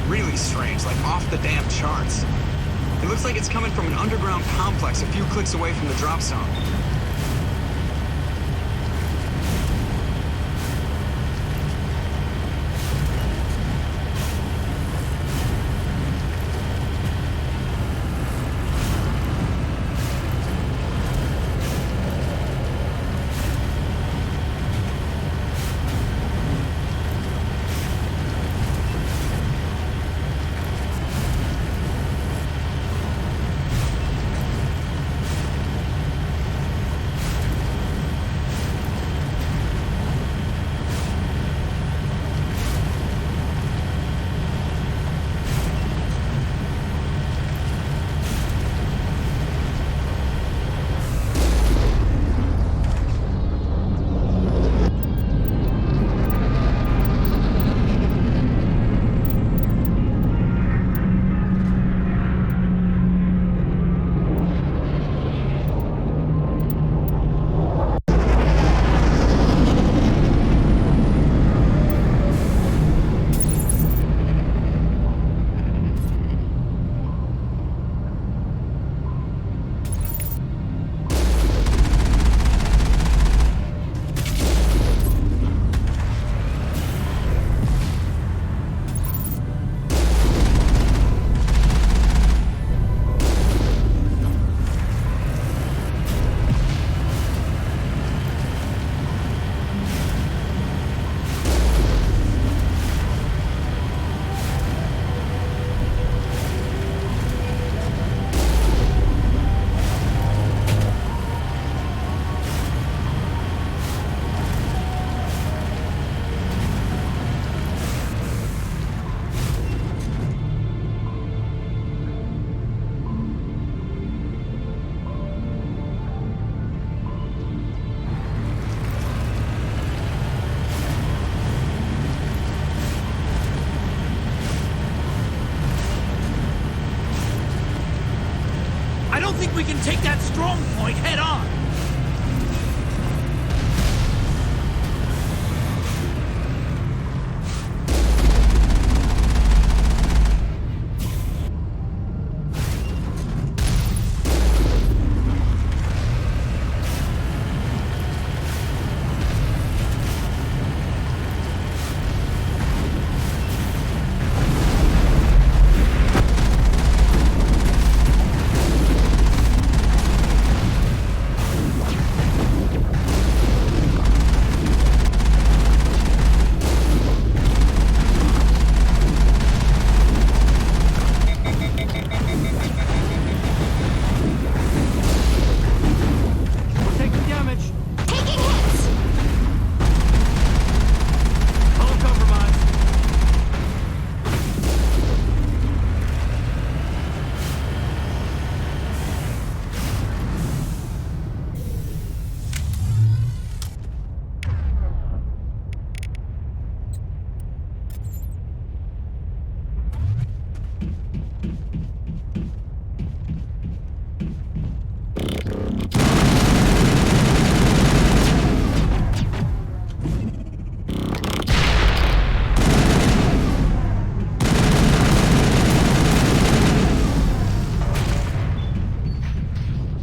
Really strange, like off the damn charts. It looks like it's coming from an underground complex a few clicks away from the drop zone. I don't think we can take that strong point head on.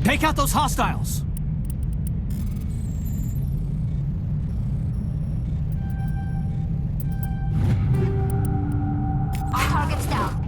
Take out those hostiles! All targets down.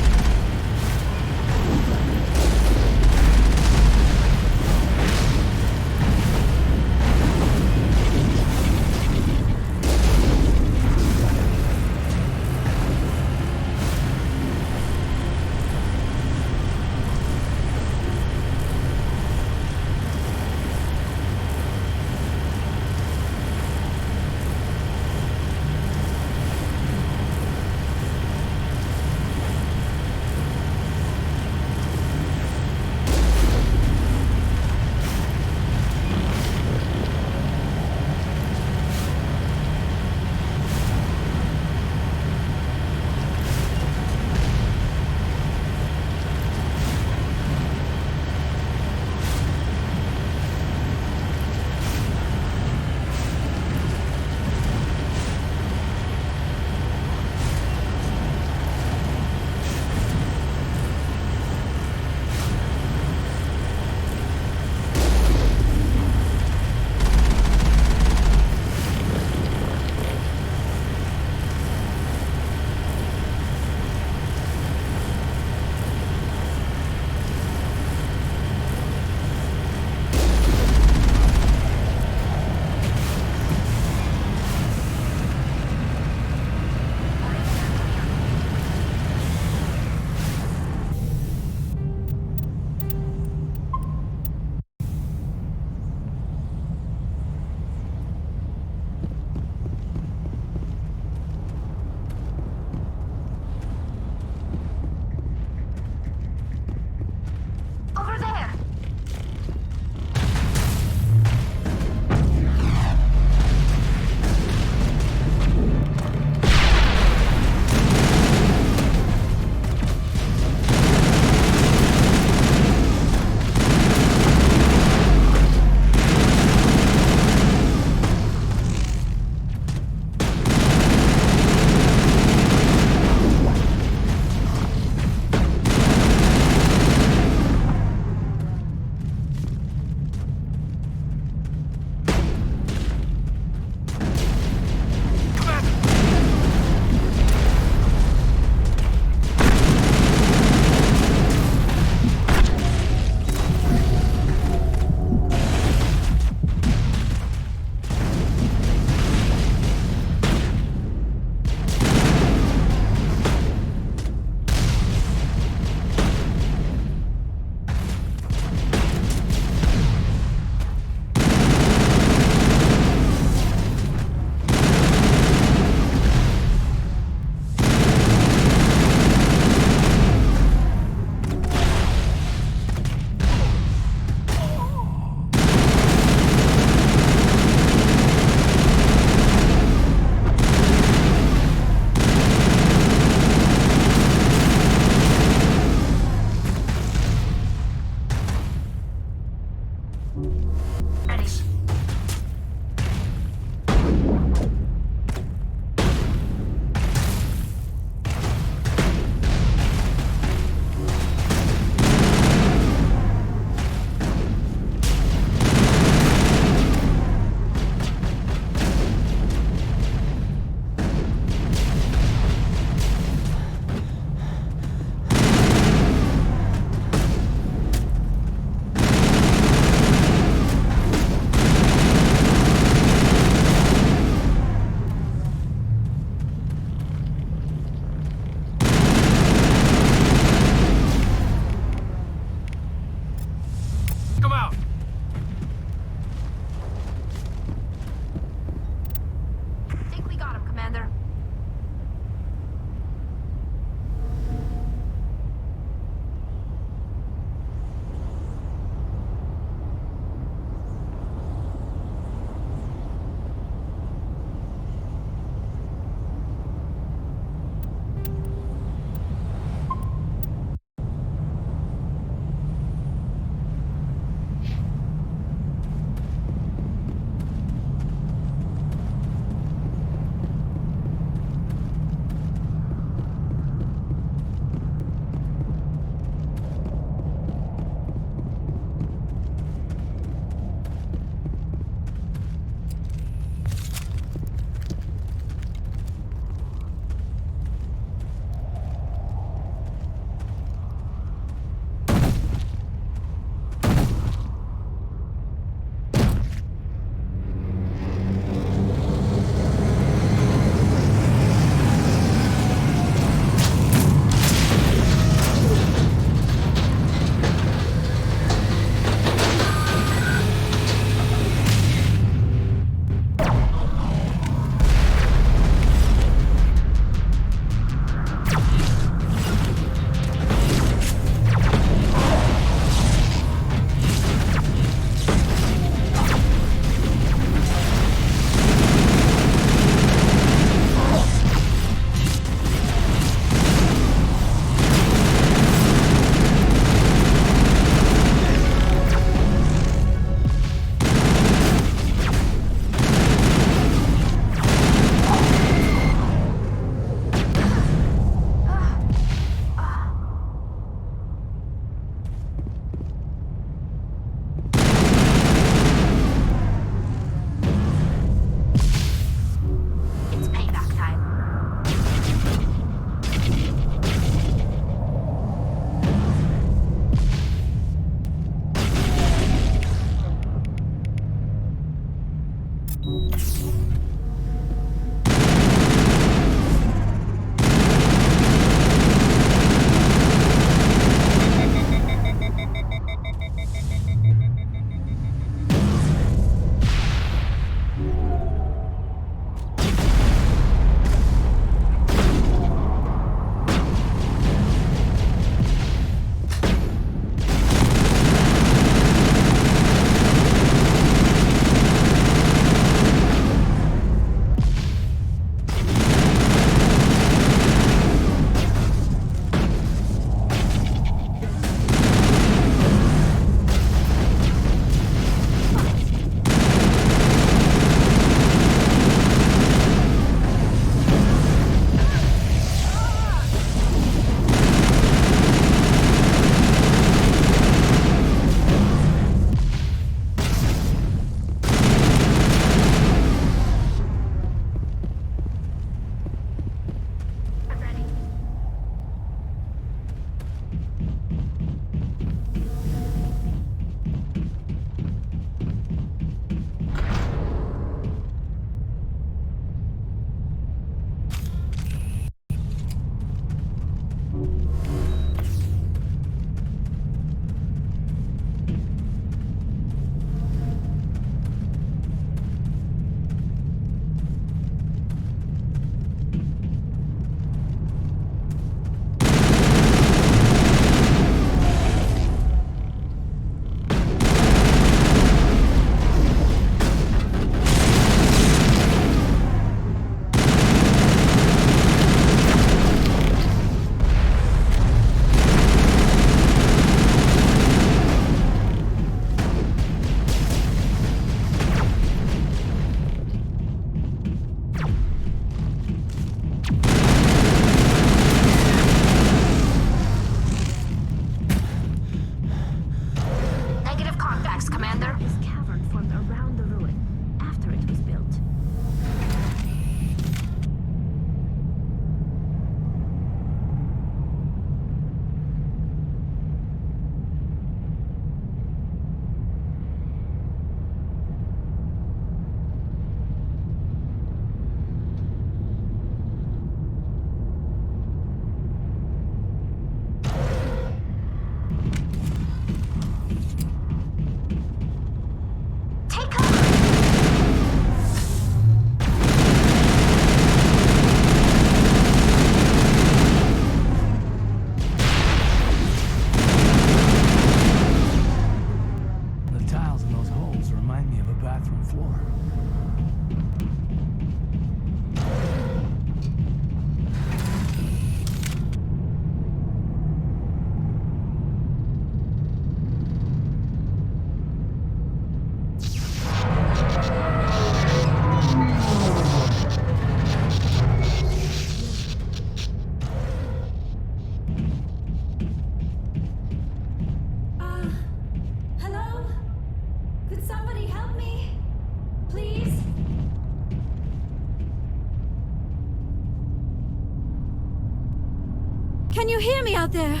Can you hear me out there?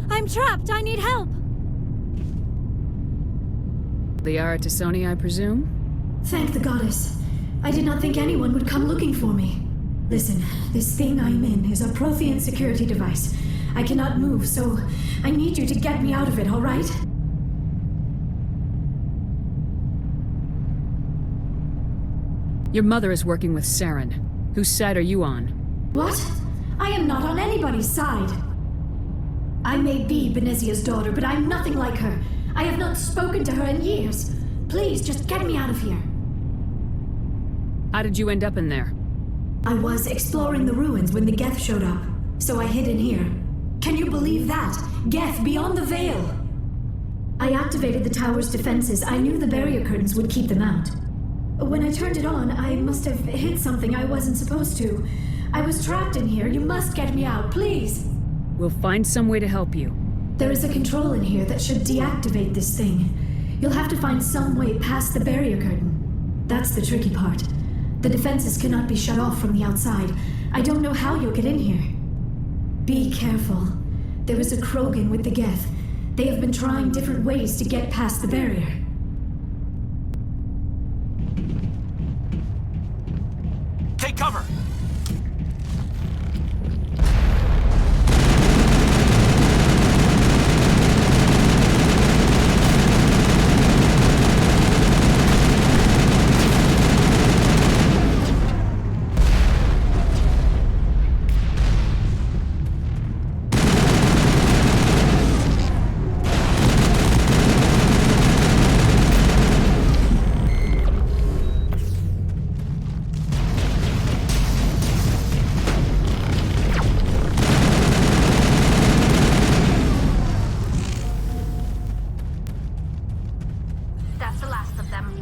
I'm trapped. I need help. Liara T'Soni, I presume? Thank the goddess. I did not think anyone would come looking for me. Listen, this thing I'm in is a Prothean security device. I cannot move, so I need you to get me out of it, all right? Your mother is working with Saren. Whose side are you on? What? I am not on anybody's side. I may be Benezia's daughter, but I'm nothing like her. I have not spoken to her in years. Please, just get me out of here. How did you end up in there? I was exploring the ruins when the Geth showed up, so I hid in here. Can you believe that? Geth beyond the veil! I activated the tower's defenses. I knew the barrier curtains would keep them out. When I turned it on, I must have hit something I wasn't supposed to. I was trapped in here. You must get me out, please! We'll find some way to help you. There is a control in here that should deactivate this thing. You'll have to find some way past the barrier curtain. That's the tricky part. The defenses cannot be shut off from the outside. I don't know how you'll get in here. Be careful. There is a Krogan with the Geth. They have been trying different ways to get past the barrier. Take cover! That's the last of them.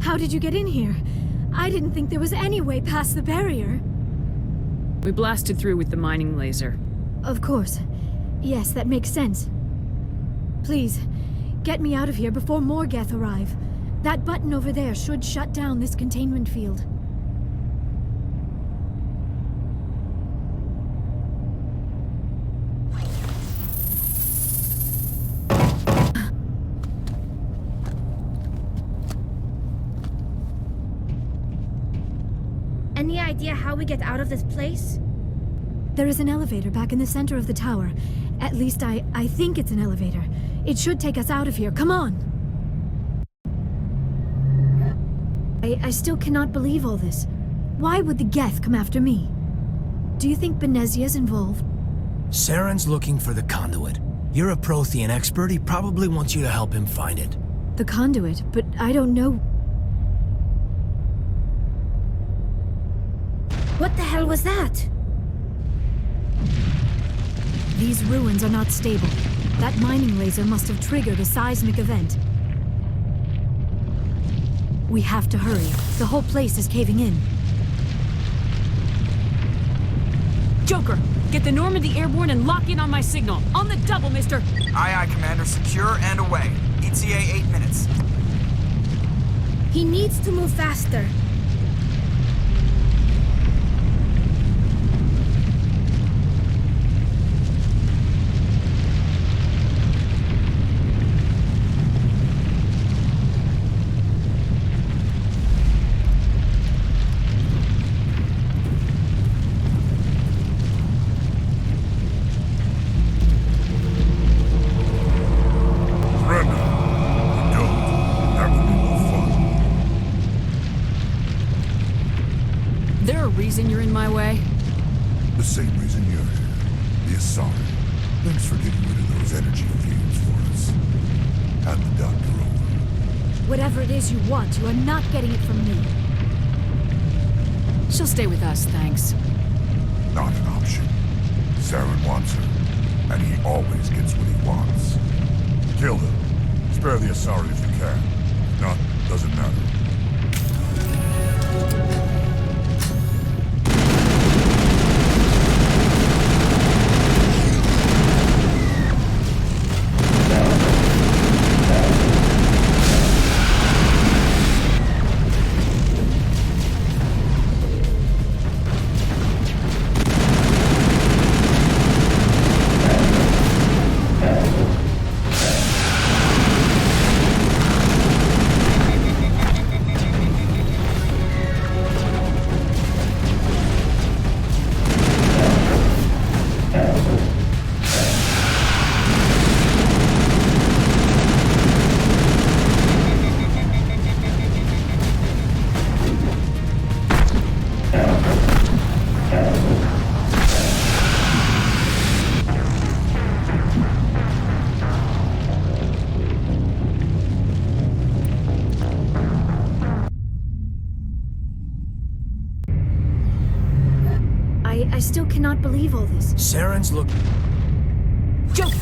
How did you get in here? I didn't think there was any way past the barrier. We blasted through with the mining laser. Of course. Yes, that makes sense. Please, get me out of here before more Geth arrive. That button over there should shut down this containment field. Any idea how we get out of this place? There is an elevator back in the center of the tower. At least I think it's an elevator. It should take us out of here. Come on! I still cannot believe all this. Why would the Geth come after me? Do you think Benezia's involved? Saren's looking for the conduit. You're a Prothean expert. He probably wants you to help him find it. The conduit, but I don't know. What the hell was that? These ruins are not stable. That mining laser must have triggered a seismic event. We have to hurry. The whole place is caving in. Joker, get the Normandy airborne and lock in on my signal. On the double, mister! Aye, aye, Commander. Secure and away. ETA 8 minutes. He needs to move faster. Reason you're in my way? The same reason you're here. The Asari. Thanks for getting rid of those energy fields for us. Hand the doctor over. Whatever it is you want, you are not getting it from me. She'll stay with us, thanks. Not an option. Saren wants her, and he always gets what he wants. Kill them. Spare the Asari if you can. If not, doesn't matter. I still cannot believe all this. Saren's look... Joker!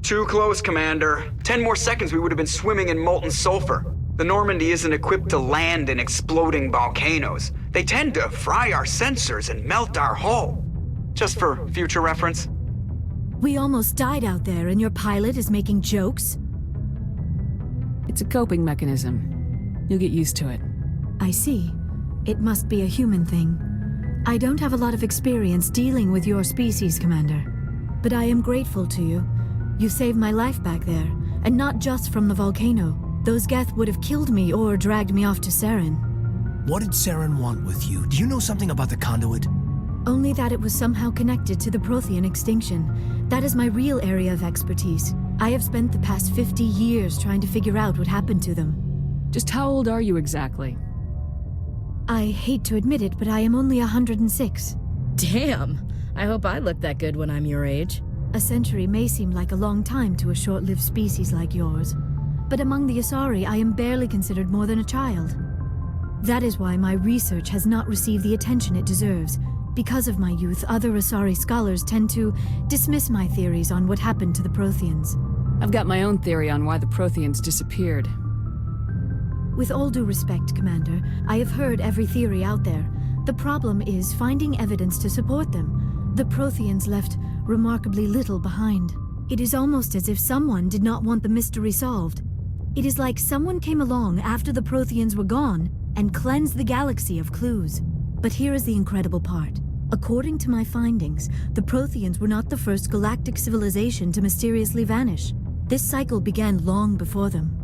Too close, Commander. 10 more seconds we would have been swimming in molten sulfur. The Normandy isn't equipped to land in exploding volcanoes. They tend to fry our sensors and melt our hull. Just for future reference. We almost died out there, and your pilot is making jokes? It's a coping mechanism. You'll get used to it. I see. It must be a human thing. I don't have a lot of experience dealing with your species, Commander. But I am grateful to you. You saved my life back there, and not just from the volcano. Those Geth would have killed me or dragged me off to Saren. What did Saren want with you? Do you know something about the conduit? Only that it was somehow connected to the Prothean extinction. That is my real area of expertise. I have spent the past 50 years trying to figure out what happened to them. Just how old are you exactly? I hate to admit it, but I am only 106. Damn! I hope I look that good when I'm your age. A century may seem like a long time to a short-lived species like yours, but among the Asari, I am barely considered more than a child. That is why my research has not received the attention it deserves. Because of my youth, other Asari scholars tend to dismiss my theories on what happened to the Protheans. I've got my own theory on why the Protheans disappeared. With all due respect, Commander, I have heard every theory out there. The problem is finding evidence to support them. The Protheans left remarkably little behind. It is almost as if someone did not want the mystery solved. It is like someone came along after the Protheans were gone and cleansed the galaxy of clues. But here is the incredible part. According to my findings, the Protheans were not the first galactic civilization to mysteriously vanish. This cycle began long before them.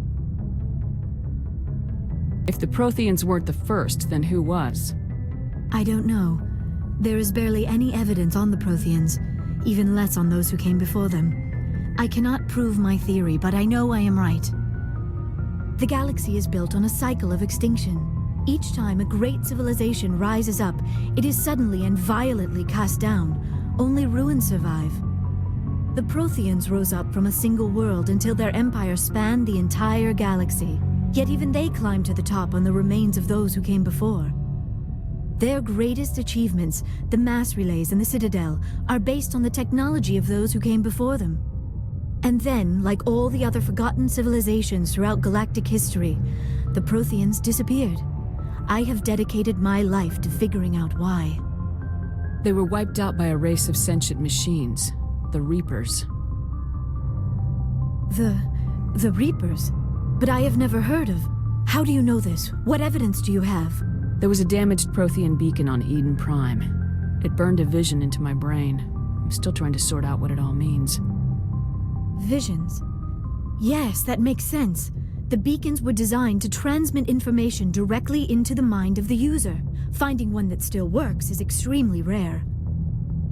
If the Protheans weren't the first, then who was? I don't know. There is barely any evidence on the Protheans, even less on those who came before them. I cannot prove my theory, but I know I am right. The galaxy is built on a cycle of extinction. Each time a great civilization rises up, it is suddenly and violently cast down. Only ruins survive. The Protheans rose up from a single world until their empire spanned the entire galaxy. Yet even they climbed to the top on the remains of those who came before. Their greatest achievements, the mass relays and the Citadel, are based on the technology of those who came before them. And then, like all the other forgotten civilizations throughout galactic history, the Protheans disappeared. I have dedicated my life to figuring out why. They were wiped out by a race of sentient machines, the Reapers. The Reapers? But I have never heard of. How do you know this? What evidence do you have? There was a damaged Prothean beacon on Eden Prime. It burned a vision into my brain. I'm still trying to sort out what it all means. Visions? Yes, that makes sense. The beacons were designed to transmit information directly into the mind of the user. Finding one that still works is extremely rare.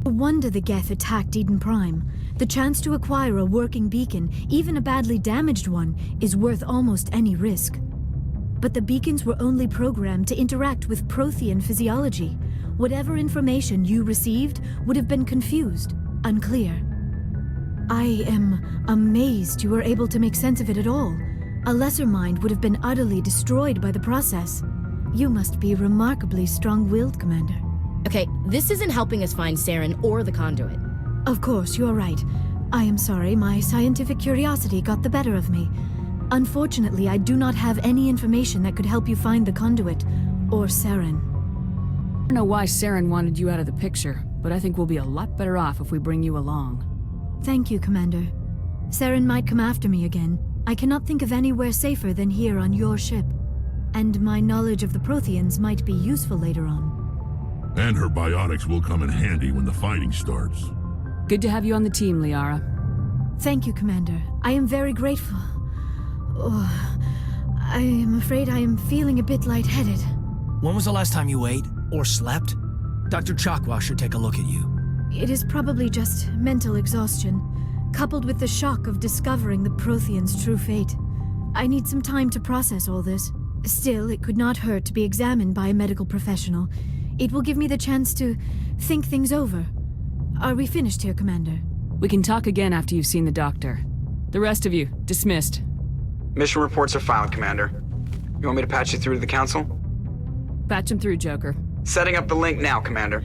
No wonder the Geth attacked Eden Prime. The chance to acquire a working beacon, even a badly damaged one, is worth almost any risk. But the beacons were only programmed to interact with Prothean physiology. Whatever information you received would have been confused, unclear. I am amazed you were able to make sense of it at all. A lesser mind would have been utterly destroyed by the process. You must be remarkably strong-willed, Commander. Okay, this isn't helping us find Saren or the conduit. Of course, you're right. I am sorry, my scientific curiosity got the better of me. Unfortunately, I do not have any information that could help you find the conduit, or Saren. I don't know why Saren wanted you out of the picture, but I think we'll be a lot better off if we bring you along. Thank you, Commander. Saren might come after me again. I cannot think of anywhere safer than here on your ship. And my knowledge of the Protheans might be useful later on. And her biotics will come in handy when the fighting starts. Good to have you on the team, Liara. Thank you, Commander. I am very grateful. Oh, I am afraid I am feeling a bit lightheaded. When was the last time you ate or slept? Dr. Chakwa should take a look at you. It is probably just mental exhaustion, coupled with the shock of discovering the Protheans' true fate. I need some time to process all this. Still, it could not hurt to be examined by a medical professional. It will give me the chance to think things over. Are we finished here, Commander? We can talk again after you've seen the doctor. The rest of you, dismissed. Mission reports are filed, Commander. You want me to patch you through to the Council? Patch him through, Joker. Setting up the link now, Commander.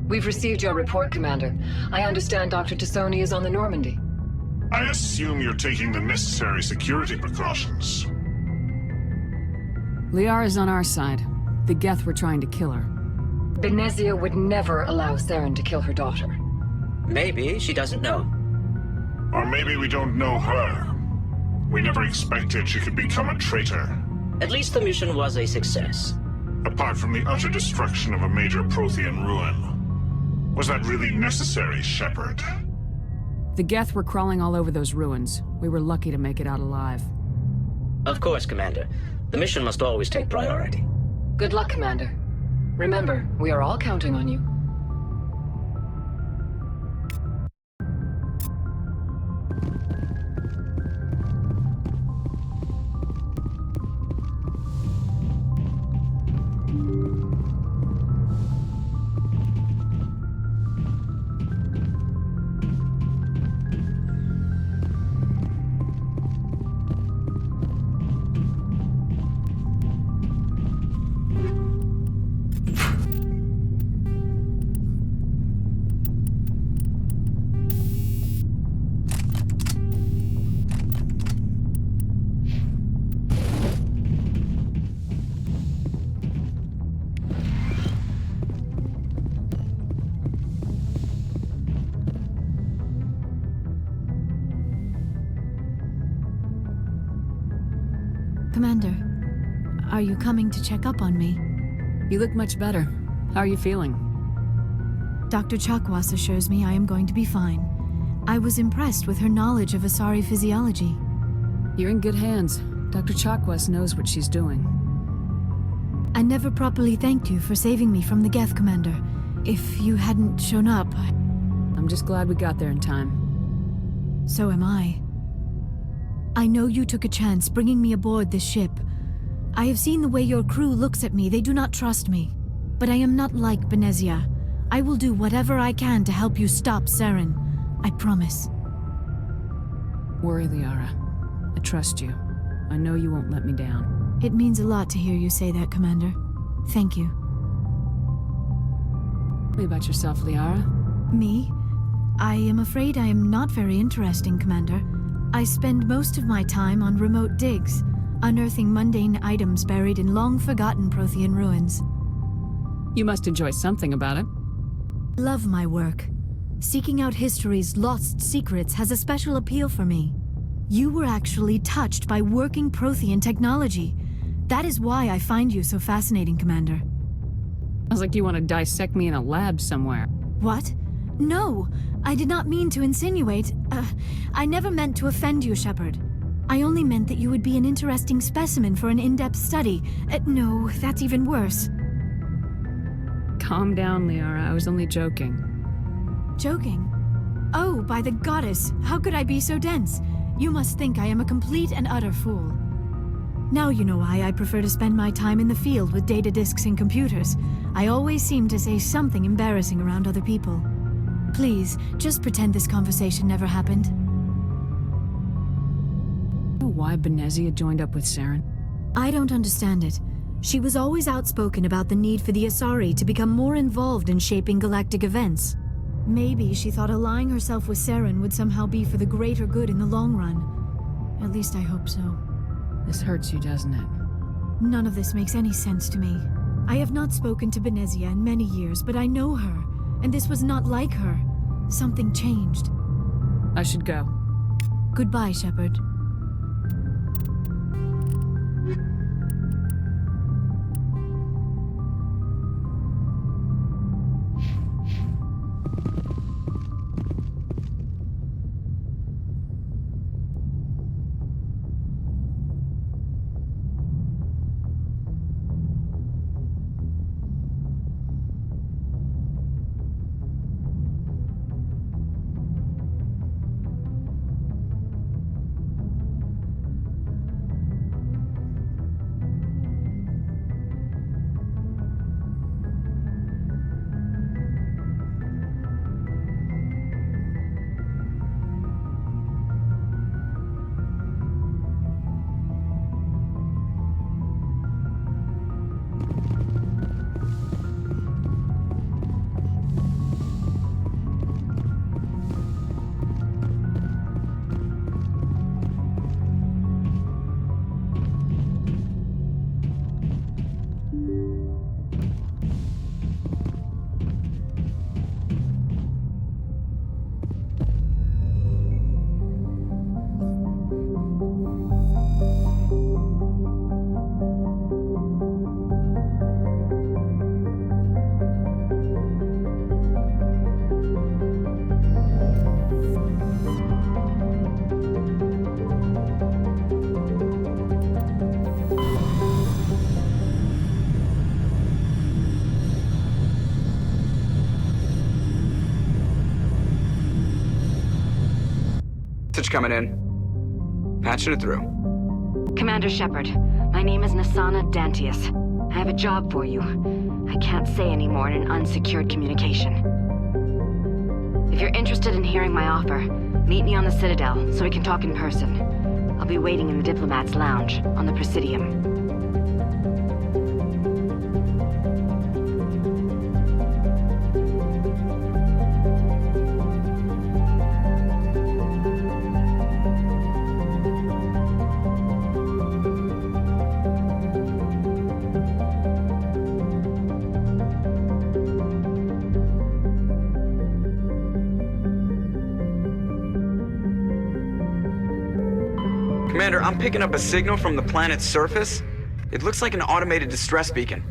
We've received your report, Commander. I understand Dr. Tassoni is on the Normandy. I assume you're taking the necessary security precautions. Liara's on our side. The Geth were trying to kill her. Benezia would never allow Saren to kill her daughter. Maybe she doesn't know. Or maybe we don't know her. We never expected she could become a traitor. At least the mission was a success. Apart from the utter destruction of a major Prothean ruin. Was that really necessary, Shepard? The Geth were crawling all over those ruins. We were lucky to make it out alive. Of course, Commander. The mission must always take priority. Good luck, Commander. Remember, we are all counting on you. Commander, are you coming to check up on me? You look much better. How are you feeling? Dr. Chakwas assures me I am going to be fine. I was impressed with her knowledge of Asari physiology. You're in good hands. Dr. Chakwas knows what she's doing. I never properly thanked you for saving me from the Geth, Commander. If you hadn't shown up, I'm just glad we got there in time. So am I. I know you took a chance bringing me aboard this ship. I have seen the way your crew looks at me. They do not trust me. But I am not like Benezia. I will do whatever I can to help you stop Saren. I promise. Worry, Liara. I trust you. I know you won't let me down. It means a lot to hear you say that, Commander. Thank you. Tell me about yourself, Liara. Me? I am afraid I am not very interesting, Commander. I spend most of my time on remote digs, unearthing mundane items buried in long-forgotten Prothean ruins. You must enjoy something about it. Love my work. Seeking out history's lost secrets has a special appeal for me. You were actually touched by working Prothean technology. That is why I find you so fascinating, Commander. Sounds like you want to dissect me in a lab somewhere. What? No! I did not mean to insinuate. I never meant to offend you, Shepard. I only meant that you would be an interesting specimen for an in-depth study. No, that's even worse. Calm down, Liara. I was only joking. Joking? Oh, by the goddess, how could I be so dense? You must think I am a complete and utter fool. Now you know why I prefer to spend my time in the field with data disks and computers. I always seem to say something embarrassing around other people. Please, just pretend this conversation never happened. You know why Benezia joined up with Saren? I don't understand it. She was always outspoken about the need for the Asari to become more involved in shaping galactic events. Maybe she thought allying herself with Saren would somehow be for the greater good in the long run. At least I hope so. This hurts you, doesn't it? None of this makes any sense to me. I have not spoken to Benezia in many years, but I know her. And this was not like her. Something changed. I should go. Goodbye, Shepard. message coming in. Patching it through. Commander Shepard, my name is Nasana Dantius. I have a job for you. I can't say any more in an unsecured communication. If you're interested in hearing my offer, meet me on the Citadel so we can talk in person. I'll be waiting in the Diplomat's Lounge on the Presidium. Commander, I'm picking up a signal from the planet's surface. It looks like an automated distress beacon.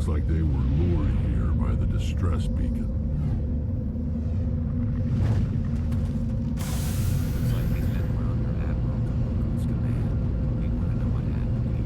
Sounds like they were lured here by the distress beacon. Looks like these men were under Admiral Kaluku's command. We want to know what happened here.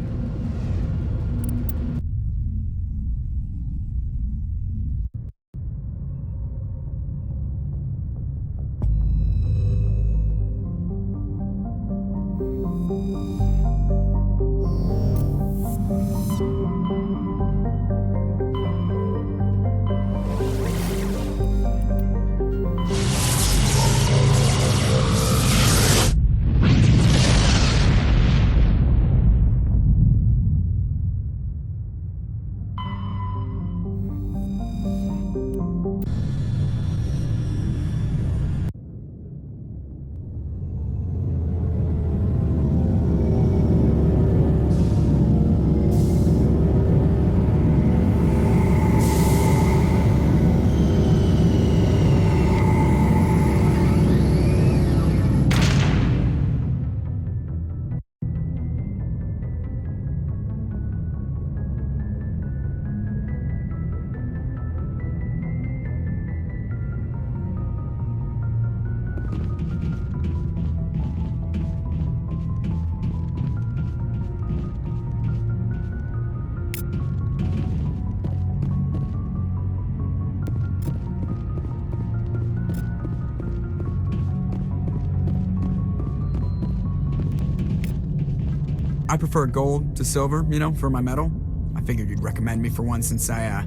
I prefer gold to silver, you know, for my medal. I figured you'd recommend me for one since I,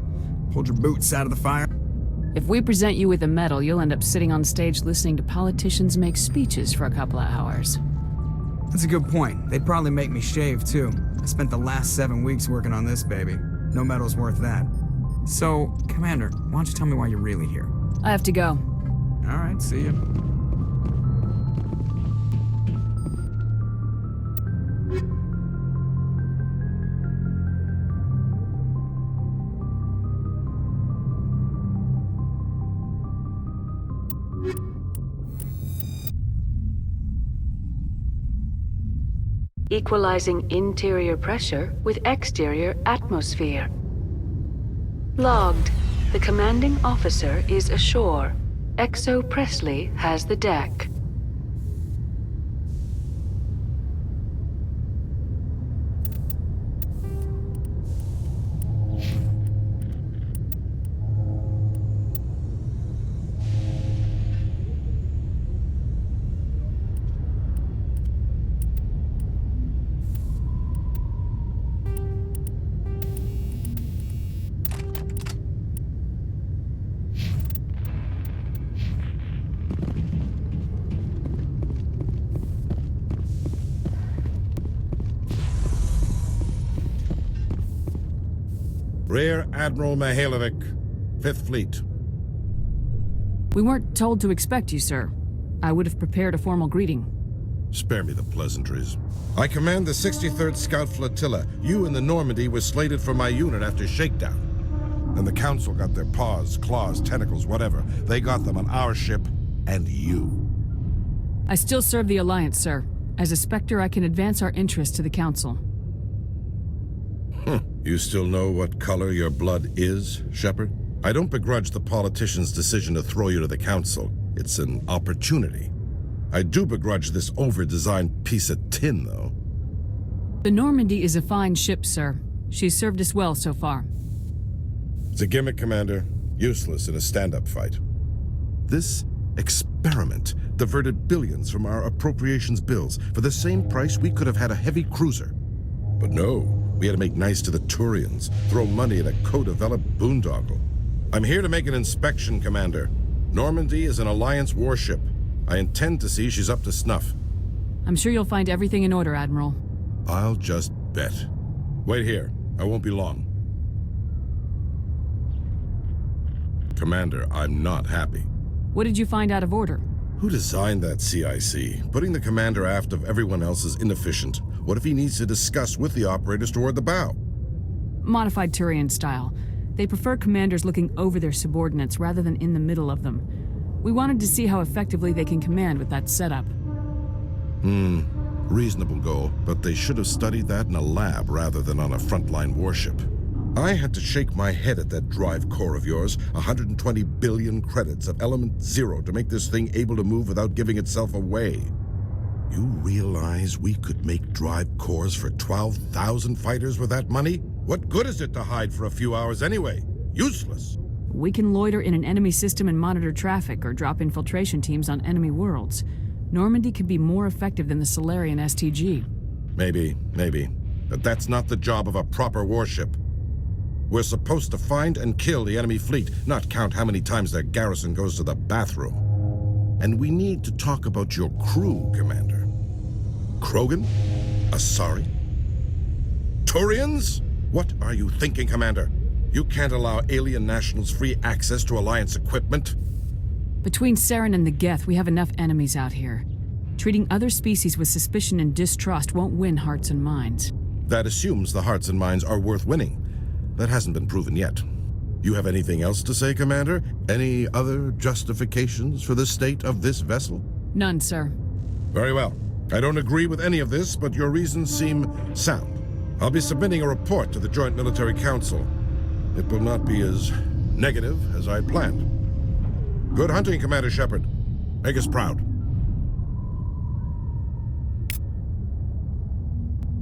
pulled your boots out of the fire. If we present you with a medal, you'll end up sitting on stage listening to politicians make speeches for a couple of hours. That's a good point. They'd probably make me shave, too. I spent the last 7 weeks working on this baby. No medal's worth that. So, Commander, why don't you tell me why you're really here? I have to go. All right, see ya. Equalizing interior pressure with exterior atmosphere. Logged. The commanding officer is ashore. Exo Presley has the deck. Rear Admiral Mihailovic, 5th Fleet. We weren't told to expect you, sir. I would have prepared a formal greeting. Spare me the pleasantries. I command the 63rd Scout Flotilla. You and the Normandy were slated for my unit after shakedown. And the Council got their paws, claws, tentacles, whatever. They got them on our ship, and you. I still serve the Alliance, sir. As a Spectre, I can advance our interests to the Council. You still know what color your blood is, Shepard? I don't begrudge the politician's decision to throw you to the Council. It's an opportunity. I do begrudge this over-designed piece of tin, though. The Normandy is a fine ship, sir. She's served us well so far. It's a gimmick, Commander. Useless in a stand-up fight. This experiment diverted billions from our appropriations bills. For the same price, we could have had a heavy cruiser. But no, we had to make nice to the Turians, throw money at a co-developed boondoggle. I'm here to make an inspection, Commander. Normandy is an Alliance warship. I intend to see she's up to snuff. I'm sure you'll find everything in order, Admiral. I'll just bet. Wait here. I won't be long. Commander, I'm not happy. What did you find out of order? Who designed that CIC? Putting the commander aft of everyone else is inefficient. What if he needs to discuss with the operators toward the bow? Modified Turian style. They prefer commanders looking over their subordinates rather than in the middle of them. We wanted to see how effectively they can command with that setup. Reasonable goal, but they should have studied that in a lab rather than on a frontline warship. I had to shake my head at that drive core of yours. 120 billion credits of element 0 to make this thing able to move without giving itself away. You realize we could make drive cores for 12,000 fighters with that money? What good is it to hide for a few hours anyway? Useless. We can loiter in an enemy system and monitor traffic or drop infiltration teams on enemy worlds. Normandy could be more effective than the Solarian STG. Maybe. But that's not the job of a proper warship. We're supposed to find and kill the enemy fleet, not count how many times their garrison goes to the bathroom. And we need to talk about your crew, Commander. Krogan? Asari? Turians? What are you thinking, Commander? You can't allow alien nationals free access to Alliance equipment. Between Saren and the Geth, we have enough enemies out here. Treating other species with suspicion and distrust won't win hearts and minds. That assumes the hearts and minds are worth winning. That hasn't been proven yet. You have anything else to say, Commander? Any other justifications for the state of this vessel? None, sir. Very well. I don't agree with any of this, but your reasons seem sound. I'll be submitting a report to the Joint Military Council. It will not be as negative as I planned. Good hunting, Commander Shepard. Make us proud.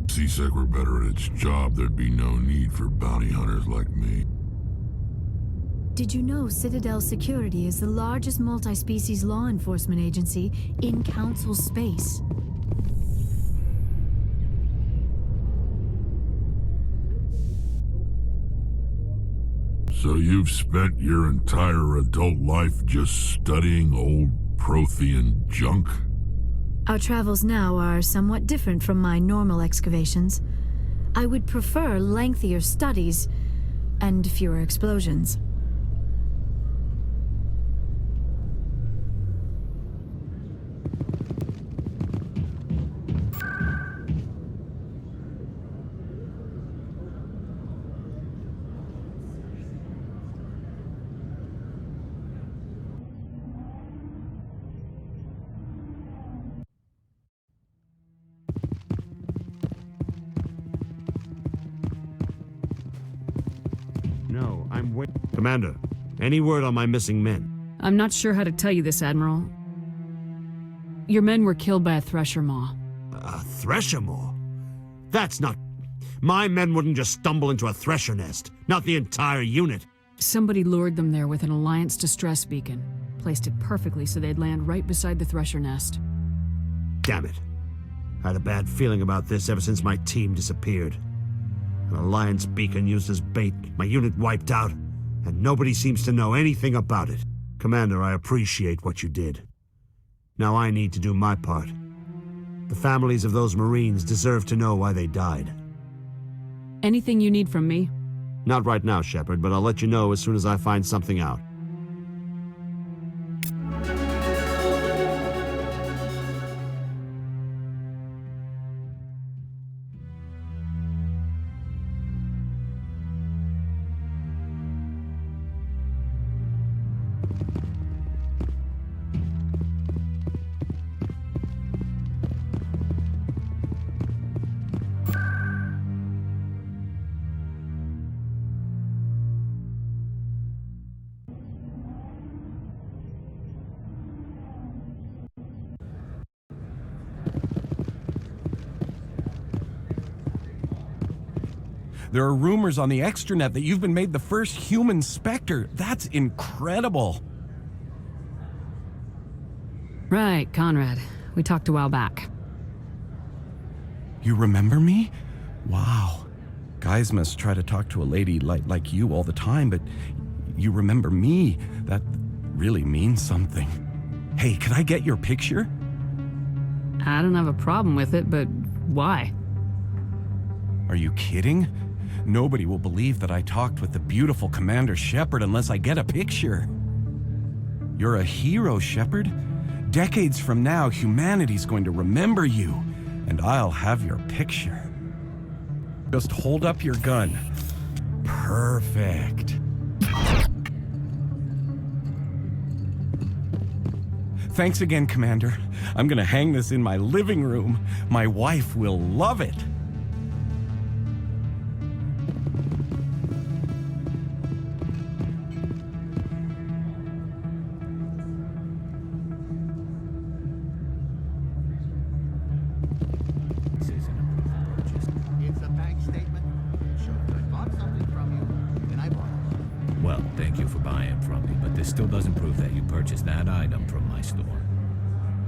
CSEC were better at its job, there'd be no need for bounty hunters like me. Did you know Citadel Security is the largest multi-species law enforcement agency in Council space? So you've spent your entire adult life just studying old Prothean junk? Our travels now are somewhat different from my normal excavations. I would prefer lengthier studies and fewer explosions. No, I'm waiting. Commander, any word on my missing men? I'm not sure how to tell you this, Admiral. Your men were killed by a Thresher Maw. A Thresher Maw? That's not... My men wouldn't just stumble into a Thresher nest. Not the entire unit. Somebody lured them there with an Alliance distress beacon. Placed it perfectly so they'd land right beside the Thresher nest. Damn it. I had a bad feeling about this ever since my team disappeared. An Alliance beacon used as bait, my unit wiped out, and nobody seems to know anything about it. Commander, I appreciate what you did. Now I need to do my part. The families of those Marines deserve to know why they died. Anything you need from me? Not right now, Shepard, but I'll let you know as soon as I find something out. There are rumors on the extranet that you've been made the first human Spectre. That's incredible. Right, Conrad. We talked a while back. You remember me? Wow. Guys must try to talk to a lady like you all the time, but you remember me. That really means something. Hey, could I get your picture? I don't have a problem with it, but why? Are you kidding? Nobody will believe that I talked with the beautiful Commander Shepard unless I get a picture. You're a hero, Shepard. Decades from now, humanity's going to remember you, and I'll have your picture. Just hold up your gun. Perfect. Thanks again, Commander. I'm gonna hang this in my living room. My wife will love it. Well, thank you for buying from me, but this still doesn't prove that you purchased that item from my store.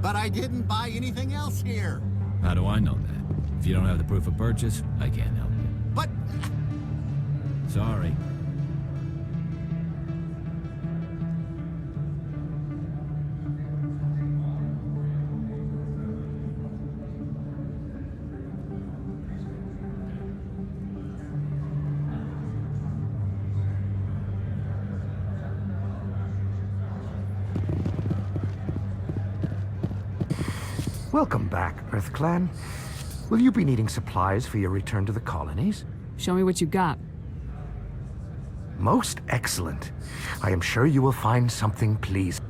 But I didn't buy anything else here. How do I know that? If you don't have the proof of purchase, I can't help you. But... Sorry. Welcome back, EarthClan. Will you be needing supplies for your return to the colonies? Show me what you got. Most excellent. I am sure you will find something pleasing.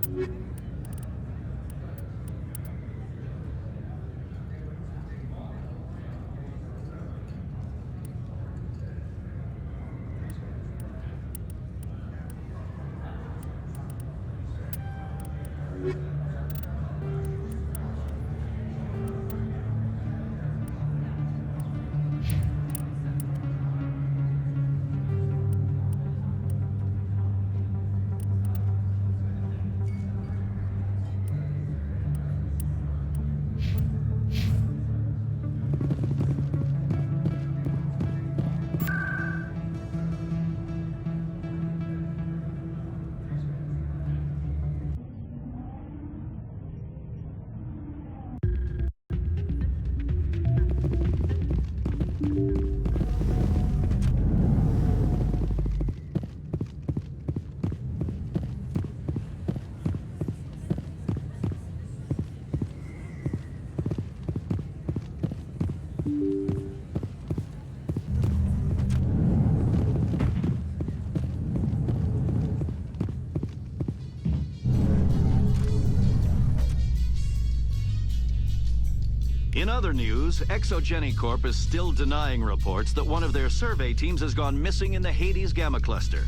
In other news, Exogeny Corp is still denying reports that one of their survey teams has gone missing in the Hades Gamma Cluster.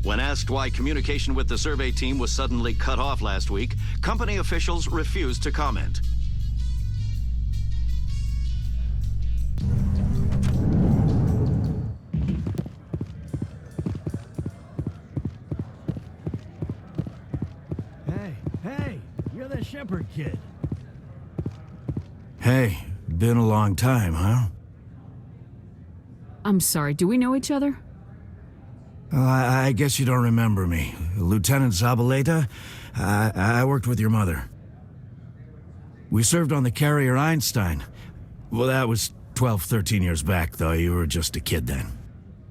When asked why communication with the survey team was suddenly cut off last week, company officials refused to comment. Hey, you're the Shepard kid. Hey, been a long time, huh? I'm sorry, do we know each other? I guess you don't remember me. Lieutenant Zabaleta? I worked with your mother. We served on the carrier Einstein. Well, that was 12, 13 years back, though. You were just a kid then.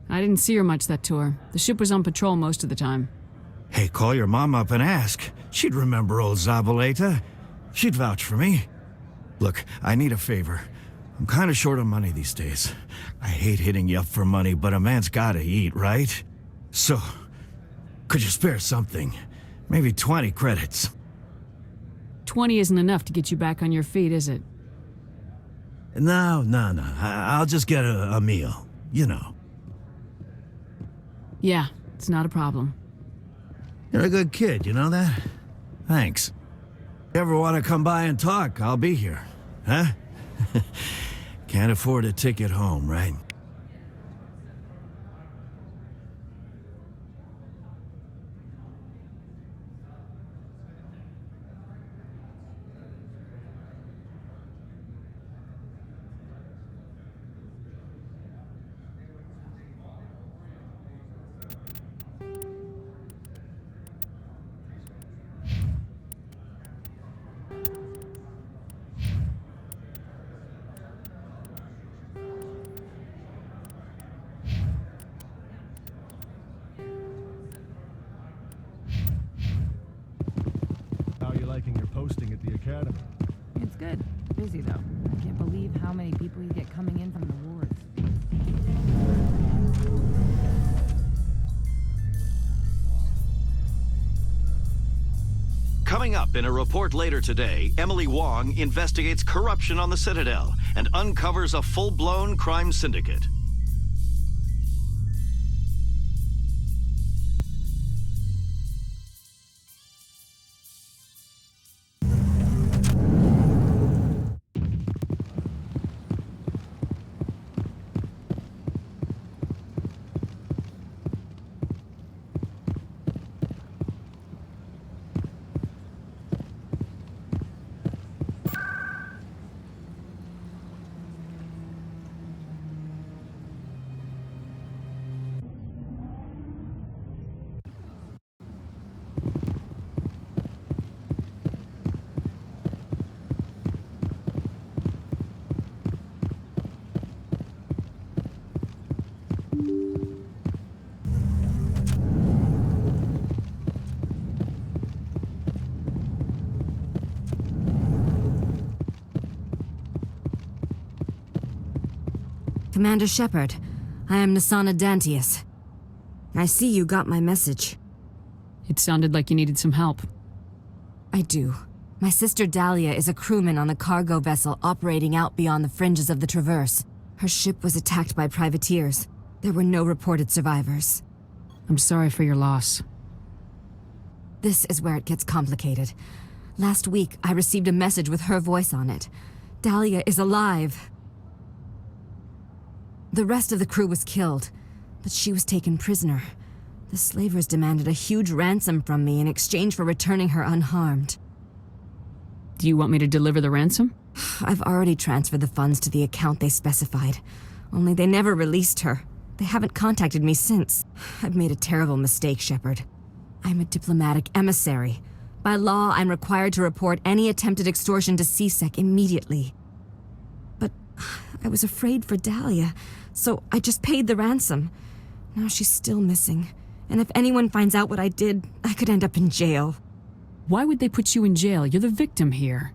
I didn't see her much that tour. The ship was on patrol most of the time. Hey, call your mom up and ask. She'd remember old Zabaleta. She'd vouch for me. Look, I need a favor. I'm kind of short on money these days. I hate hitting you up for money, but a man's gotta eat, right? So, could you spare something? Maybe 20 credits. 20 isn't enough to get you back on your feet, is it? No. I'll just get a meal, you know. Yeah, it's not a problem. You're a good kid, you know that? Thanks. If you ever want to come by and talk, I'll be here. Huh? Can't afford a ticket home, right? How are you liking your posting at the academy? It's good. Busy, though. I can't believe how many people you get coming in from the wards. Coming up in a report later today, Emily Wong investigates corruption on the Citadel and uncovers a full-blown crime syndicate. Commander Shepard, I am Nasana Dantius. I see you got my message. It sounded like you needed some help. I do. My sister Dahlia is a crewman on the cargo vessel operating out beyond the fringes of the Traverse. Her ship was attacked by privateers. There were no reported survivors. I'm sorry for your loss. This is where it gets complicated. Last week, I received a message with her voice on it. Dahlia is alive. The rest of the crew was killed, but she was taken prisoner. The slavers demanded a huge ransom from me in exchange for returning her unharmed. Do you want me to deliver the ransom? I've already transferred the funds to the account they specified. Only they never released her. They haven't contacted me since. I've made a terrible mistake, Shepard. I'm a diplomatic emissary. By law, I'm required to report any attempted extortion to CSEC immediately. But I was afraid for Dahlia, so I just paid the ransom. Now she's still missing. And if anyone finds out what I did, I could end up in jail. Why would they put you in jail? You're the victim here.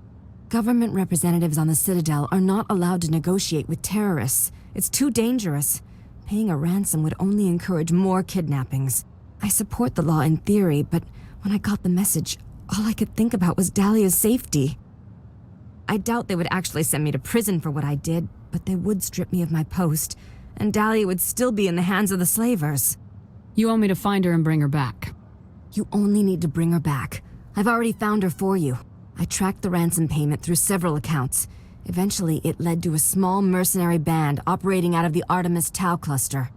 Government representatives on the Citadel are not allowed to negotiate with terrorists. It's too dangerous. Paying a ransom would only encourage more kidnappings. I support the law in theory, but when I got the message, all I could think about was Dahlia's safety. I doubt they would actually send me to prison for what I did, but they would strip me of my post, and Dahlia would still be in the hands of the slavers. You want me to find her and bring her back? You only need to bring her back. I've already found her for you. I tracked the ransom payment through several accounts. Eventually, it led to a small mercenary band operating out of the Artemis Tau cluster.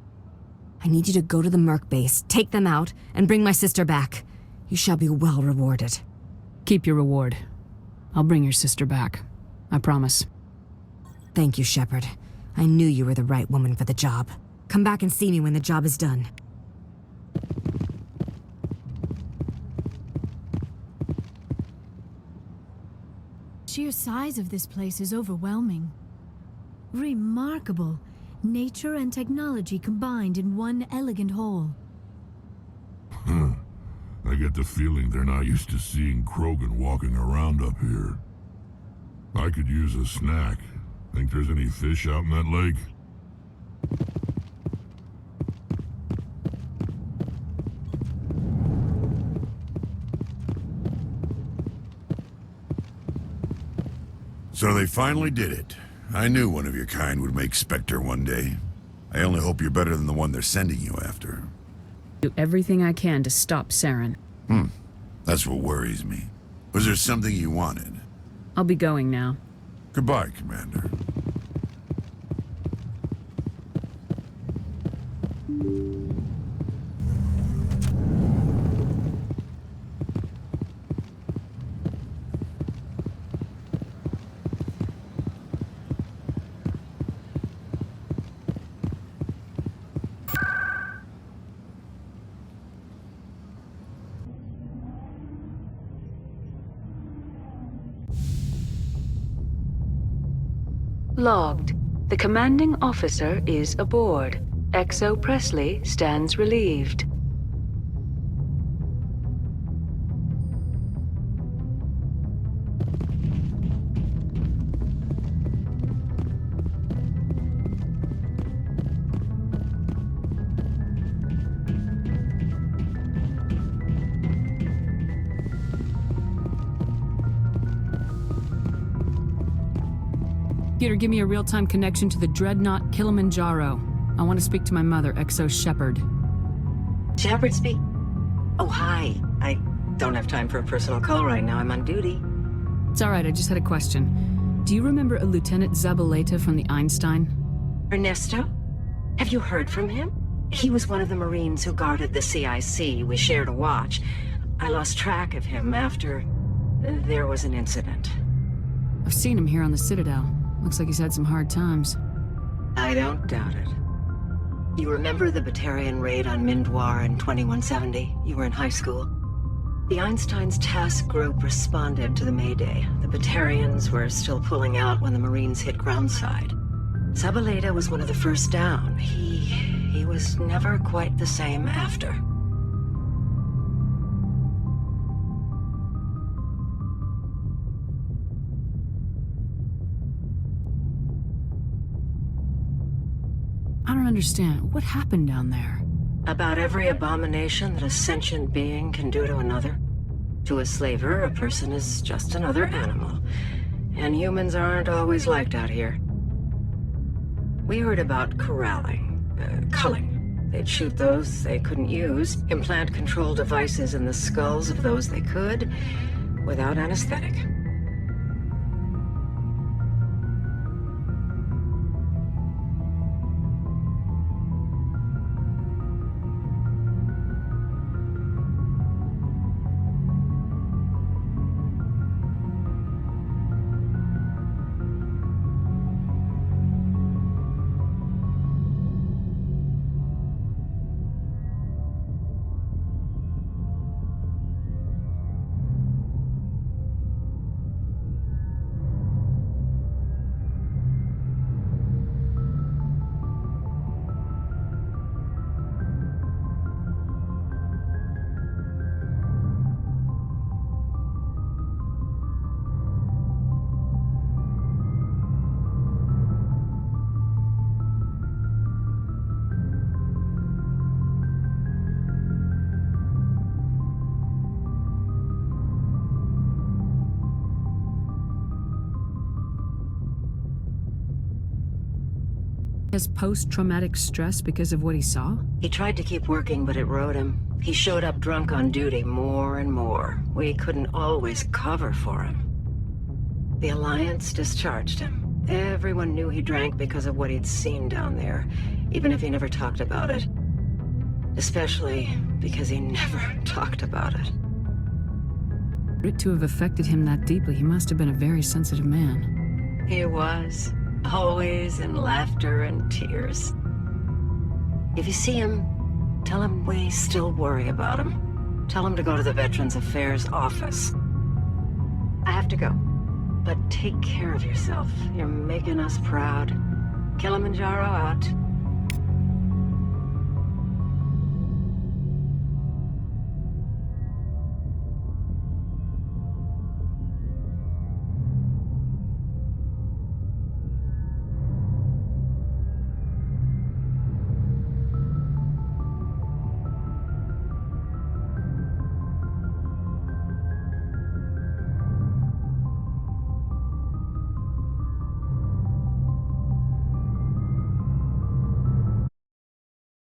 I need you to go to the Merc base, take them out, and bring my sister back. You shall be well rewarded. Keep your reward. I'll bring your sister back. I promise. Thank you, Shepard. I knew you were the right woman for the job. Come back and see me when the job is done. Sheer size of this place is overwhelming. Remarkable. Nature and technology combined in one elegant whole. I get the feeling they're not used to seeing Krogan walking around up here. I could use a snack. Think there's any fish out in that lake? So they finally did it. I knew one of your kind would make Spectre one day. I only hope you're better than the one they're sending you after. Do everything I can to stop Saren. That's what worries me. Was there something you wanted? I'll be going now. Goodbye, Commander. Logged. The commanding officer is aboard. XO Presley stands relieved. Peter, give me a real-time connection to the Dreadnought Kilimanjaro. I want to speak to my mother, XO Shepard. Shepard speak? Oh, hi. I don't have time for a personal call right now. I'm on duty. It's all right, I just had a question. Do you remember a Lieutenant Zabaleta from the Einstein? Ernesto? Have you heard from him? He was one of the Marines who guarded the CIC. We shared a watch. I lost track of him after there was an incident. I've seen him here on the Citadel. Looks like he's had some hard times. I don't doubt it. You remember the Batarian raid on Mindwar in 2170? You were in high school. The Einstein's task group responded to the Mayday. The Batarians were still pulling out when the Marines hit groundside. Zabaleta was one of the first down. He was never quite the same after. understand. What happened down there? About every abomination that a sentient being can do to another. To a slaver, a person is just another animal. And humans aren't always liked out here. We heard about corralling, culling. They'd shoot those they couldn't use, implant control devices in the skulls of those they could, without anesthetic. Has post-traumatic stress because of what he saw? He tried to keep working, but it rode him. He showed up drunk on duty more and more. We couldn't always cover for him. The Alliance discharged him. Everyone knew he drank because of what he'd seen down there, even if he never talked about it. Especially because he never talked about it. For it to have affected him that deeply, he must have been a very sensitive man. He was. Always in laughter and tears. If you see him, tell him we still worry about him. Tell him to go to the Veterans Affairs office. I have to go. But take care of yourself. You're making us proud. Kilimanjaro out.